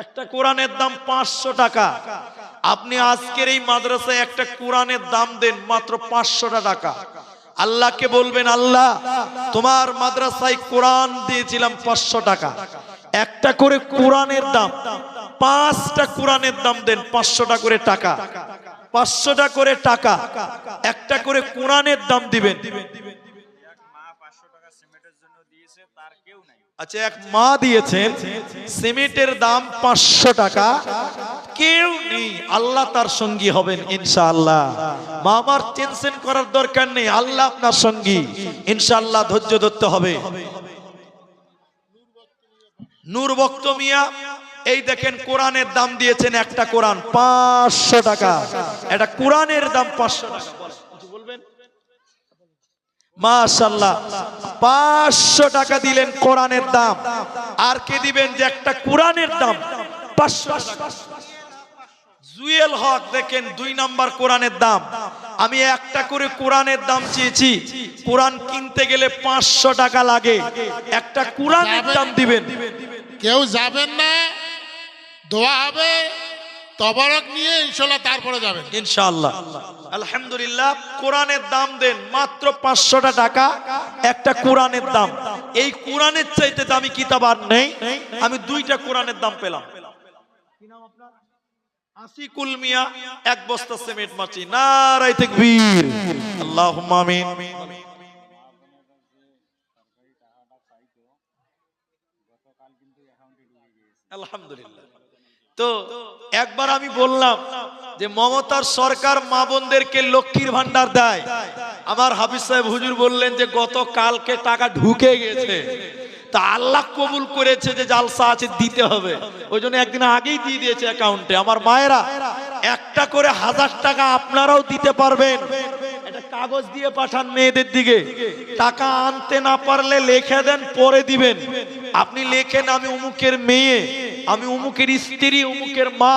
একটা কোরআনের দাম 500 টাকা। আপনি আজকের এই মাদ্রাসায় একটা কোরআনের দাম দেন মাত্র 500 টাকা। আল্লাহকে বলবেন, আল্লাহ তোমার মাদ্রাসায় কোরআন দিয়েছিলাম 500 টাকা, একটা করে কোরআনের দাম, 5টা কোরআনের দাম দেন 500 করে টাকা, 500 করে টাকা, একটা করে কোরআনের দাম দিবেন। আচ্ছা, এক মা দিয়েছেন সিমেন্টের দাম 500 টাকা, কেউ নেই, আল্লাহ তার সঙ্গী হবেন ইনশাআল্লাহ। মা আমার টেনশন করার দরকার নেই, আল্লাহ আপনার সঙ্গী ইনশাআল্লাহ। ধৈর্য ধরতে হবে। নূর বক্ত মিয়া এই দেখেন কোরআনের দাম দিয়েছেন, একটা কোরআন 500 টাকা, এটা কোরআনের দাম 500 টাকা। বলবেন মাশাআল্লাহ, 500 টাকা দিলেন কোরআনের দাম। আর কে দিবেন যে একটা কোরআনের দাম 500 টাকা? জুয়েল হক দেখেন 2 নাম্বার কোরআনের দাম। আমি একটা করে কোরআনের দাম চেয়েছি, কোরআন কিনতে গেলে 500 টাকা লাগে, একটা কোরআনের দাম দিবেন। কেউ যাবেন না, দোয়া হবে, তবারক নিয়ে ইনশাআল্লাহ তারপরে যাবেন ইনশাআল্লাহ। আলহামদুলিল্লাহ, কোরআনের দাম দেন মাত্র 500 টাকা, একটা কোরআনের দাম। এই কোরআনের চাইতে দামি কিতাব আর নেই। আমি 2টা কোরআনের দাম পেলাম। কি নাম আপনার? আসিকুল মিয়া, 1 বস্তা সিমেন্ট মাটি। নারায়ে তাকবীর, আল্লাহুম্মা আমিন। আলহামদুলিল্লাহ। তো একবার আমি বললাম যে মমতার সরকার মা বোনদেরকে লক্ষ্মীর ভান্ডার দেয়। আমার হাফিজ সাহেব হুজুর বললেন যে গতকালকে টাকা ঢুকে গেছে, তা আল্লাহ কবুল করেছে যে জালসা আছে দিতে হবে, ওই জন্য একদিন আগেই দিয়ে দিয়েছে অ্যাকাউন্টে। আমার মায়েরা, একটা করে 1000 টাকা আপনারাও দিতে পারবেন। এটা কাগজ দিয়ে পাঠান মেয়েদের দিকে, টাকা আনতে না পারলে লিখে দেন, পরে দিবেন। আপনি লেখেন আমি অমুকের মেয়ে, আমি অমুকের স্ত্রী, অমুকের মা,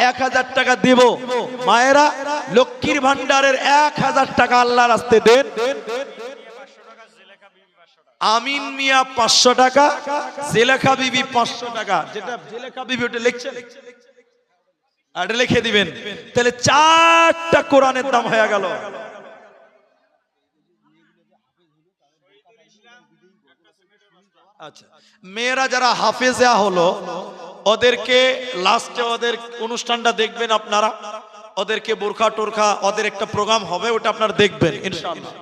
1000 টাকা দেব। মায়েরা লক্ষ্মীর ভান্ডারের 1000 টাকা আল্লাহর রাস্তে দেন। আমিন মিয়া 500 টাকা, জেলেখা বিবি 500 টাকা। যেটা জেলেখা বিবি ওটা লিখছেন, আর লিখে দিবেন, তাহলে 4টা কোরআনের দাম হয়ে গেল। আচ্ছা, মেয়েরা যারা হাফেজা হলো ওদেরকে লাস্টে ওদের অনুষ্ঠানটা দেখবেন আপনারা, ওদেরকে বোরখা টোরখা, ওদের একটা প্রোগ্রাম হবে, ওটা আপনারা দেখবেন ইনশাআল্লাহ।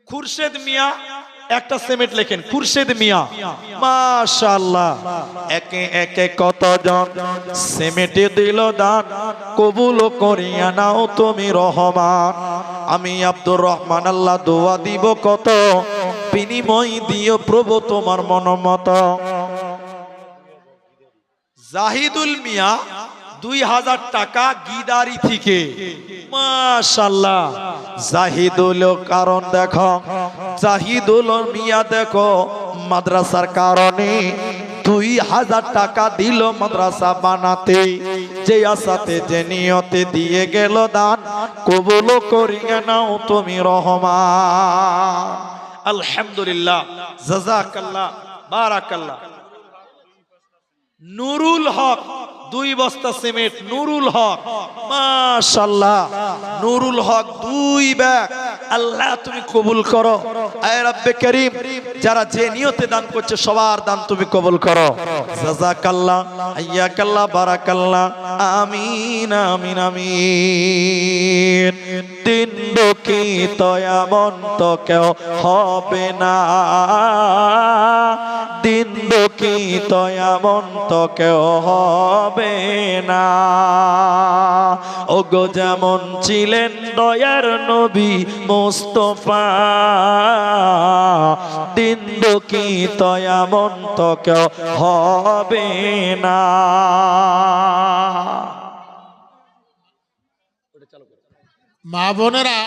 খুরশেদ মিয়া একটা সিমেন্ট লেখেন, খুরশেদ মিয়া। মাশাআল্লাহ, একে একে কতজন সিমেন্টে দিল দান, কবুল করিয়া নাও তুমি রহমান। আমি আব্দুর রহমান, আল্লাহ দোয়া দিব কত, বিনিময় দিও প্রভু তোমার মনমত। জাহিদুল মিয়া 2000 টাকা গিদারি থেকে। মাশাআল্লাহ, জাহিদুল, কারণ দেখো জাহিদুল মিয়া দেখো মাদ্রাসার কারণে 2000 টাকা দিল মাদ্রাসা বানাতে, যে আশাতে যে নিয়তে দিয়ে গেল দান, কবুল করিয়া নাও তুমি রহমান। আলহামদুলিল্লাহ, জাযাকাল্লাহ বারাকাল্লাহ। নুরুল হক 2 বস্তা সিমেন্ট, নুরুল হক। মাশাআল্লাহ, নুরুল হক 2 ব্যাগ। আল্লাহ তুমি কবুল করো, আয় রব্বে করিম, যারা যে নিয়তে দান করছে সবার দান তুমি কবুল করো। জাযাকাল্লাহ, হাইয়াকাল্লাহ, বারাকাল্লাহ, আমিন আমিন আমিন। দিন দুঃখিত এমন তো কেউ হবে না, দিন দুঃখিত এমন তো কেউ হবে না। ওগো যেমন ছিলেন দয়ার নবী মুস্তাফা, দিন দুঃখিত এমন তো কেউ হবে না। মা বোনেরা,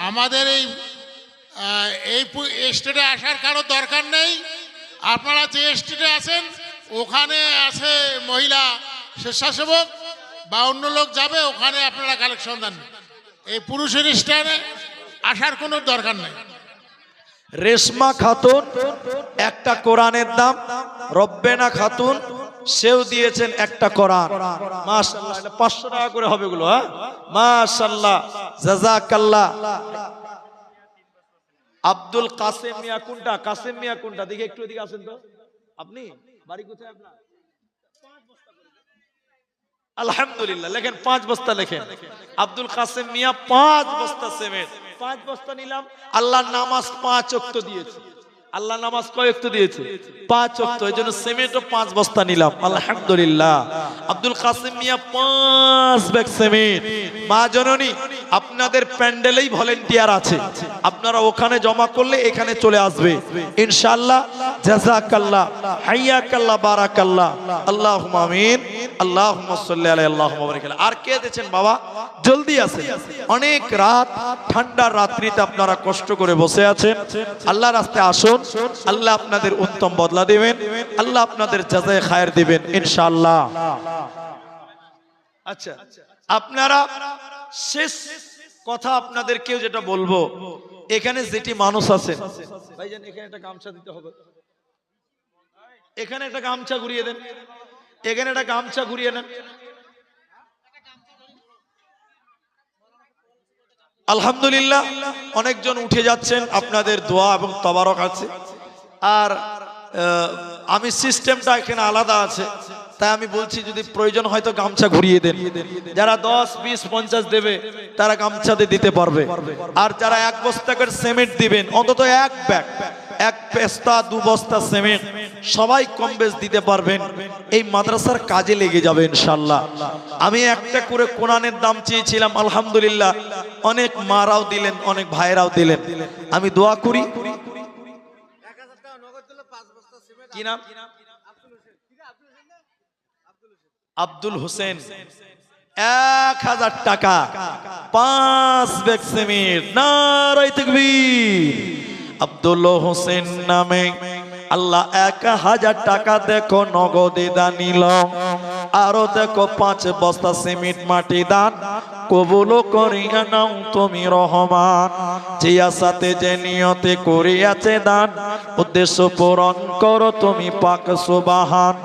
আমাদের এই এই স্টেটে আসার কারো দরকার নেই। আপনারা যে স্টেটে আছেন ওখানে আছে মহিলা স্বেচ্ছাসেবক বা অন্য লোক যাবে, ওখানে আপনারা কালেকশন দেন। এই পুরুষের স্ট্যান্ডে আসার কোনো দরকার নেই। রেশমা খাতুন একটা কোরআনের দাম, রব্বেনা খাতুন সেও দিয়েছেন একটা কোরআন। মাশাআল্লাহ, এটা 500 টাকা করে হবে গুলো। হ্যাঁ, মাশাআল্লাহ, জাযাকাল্লাহ। আব্দুল কাসেম মিয়া কোনটা? কাসেম মিয়া কোনটা? দেখি একটু এদিকে আসেন তো। আপনি বাড়ি কোথায় আপনার? আলহামদুলিল্লাহ, লেখেন 5 বস্তা লেখেন। আব্দুল কাসেম মিয়া 5 বস্তা সিমেন্ট। 5 বস্তা নিলাম। আল্লাহর নামাজ 5 ওয়াক্ত দিয়েছে। আল্লাহ নামাজ কয় ওয়াক্ত দিয়েছে? 5 ওয়াক্ত। এজন্য সিমেন্টও 5 বস্তা নিলাম। আলহামদুলিল্লাহ। আব্দুল কাসেম মিয়া 5 ব্যাগ সিমেন্ট। মা জননী, আপনাদের প্যান্ডেলেই ভলেন্টিয়ার আছে, আপনারা ওখানে জমা করলে এখানে চলে আসবে ইনশাআল্লাহ। জাযাকাল্লাহ, হাইয়াকাল্লাহ, বারাকাল্লাহ। আল্লাহুম্মা আমিন। আল্লাহুম্মা সাল্লি আলাইহি আল্লাহুম্মা বারিক আলাইহি। আর কে দিয়েছেন বাবা? জলদি আসেন। অনেক রাত, ঠান্ডার রাত্রিতে আপনারা কষ্ট করে বসে আছেন। আল্লাহর রাস্তায় আসুন, আল্লাহ আপনাদের উত্তম বদলা দিবেন, আল্লাহ আপনাদের জাযায়ে খায়ের দিবেন ইনশাআল্লাহ। আচ্ছা, আপনারা শেষ কথা আপনাদেরকেও যেটা বলবো, এখানে যেটি মানুষ আছেন, ভাইজান এখানে একটা গামছা দিতে হবে, এখানে একটা গামছা ঘুরিয়ে দেন, এখানে একটা গামছা ঘুরিয়ে নেন। আলহামদুলিল্লাহ, অনেকজন উঠে যাচ্ছেন, আপনাদের দোয়া এবং তবারক আছে। আর আমি সিস্টেমটা এখানে আলাদা আছে, তাই আমি বলছি যদি প্রয়োজন হয় তো গামছা ঘুরিয়ে দেন। যারা 10, 20, 50 দেবে তারা গামছাতে দিতে পারবে। আর যারা 1 বস্তা করে সিমেন্ট দিবেন, অন্তত 1 ব্যাগ, 1 বস্তা 2 বস্তা সিমেন্ট সবাই কম বেশ দিতে পারবেন, এই মাদ্রাসার কাজে লেগে যাবে ইনশাআল্লাহ। আমি একটা করে কোরআনের দাম চেয়েছিলাম, আলহামদুলিল্লাহ অনেক মারাও দিলেন, অনেক ভাইরাও দিলেন। আমি দোয়া করি, কি নাম? আব্দুল হোসেন, 1000 টাকা, 5 ব্যাগ সিমেন্ট। নারায়ে তাকবীর। আব্দুল হোসেন নামে আল্লাহ 1000 টাকা দেখো নগদে দান নিল। আরো দেখো 5 বস্তা সিমেন্ট মাটি দান কবুল করিয়া নাও তুমি রহমান। যে আশাতে যে নিয়তে করিয়াছে দান, উদ্দেশ্য পূরণ করো তুমি পাক সুবহান।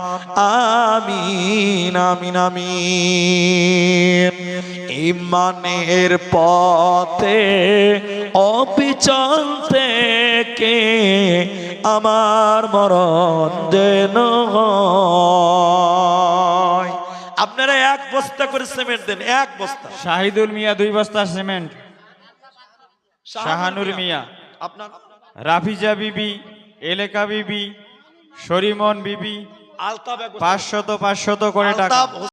আমিন আমিন আমিন। ইমানের পথে অবিচল থেকে আমার মরণ যেন হয়। আপনারা 1 বস্তা করে সিমেন্ট দেন, 1 বস্তা। শাহিদুল মিয়া 2 বস্তা সিমেন্ট। শাহানুর মিয়া, আপনার রাফিজা বিবি, এলেকা বিবি, শরীমন বিবি, আলতাব 500 করে টাকা।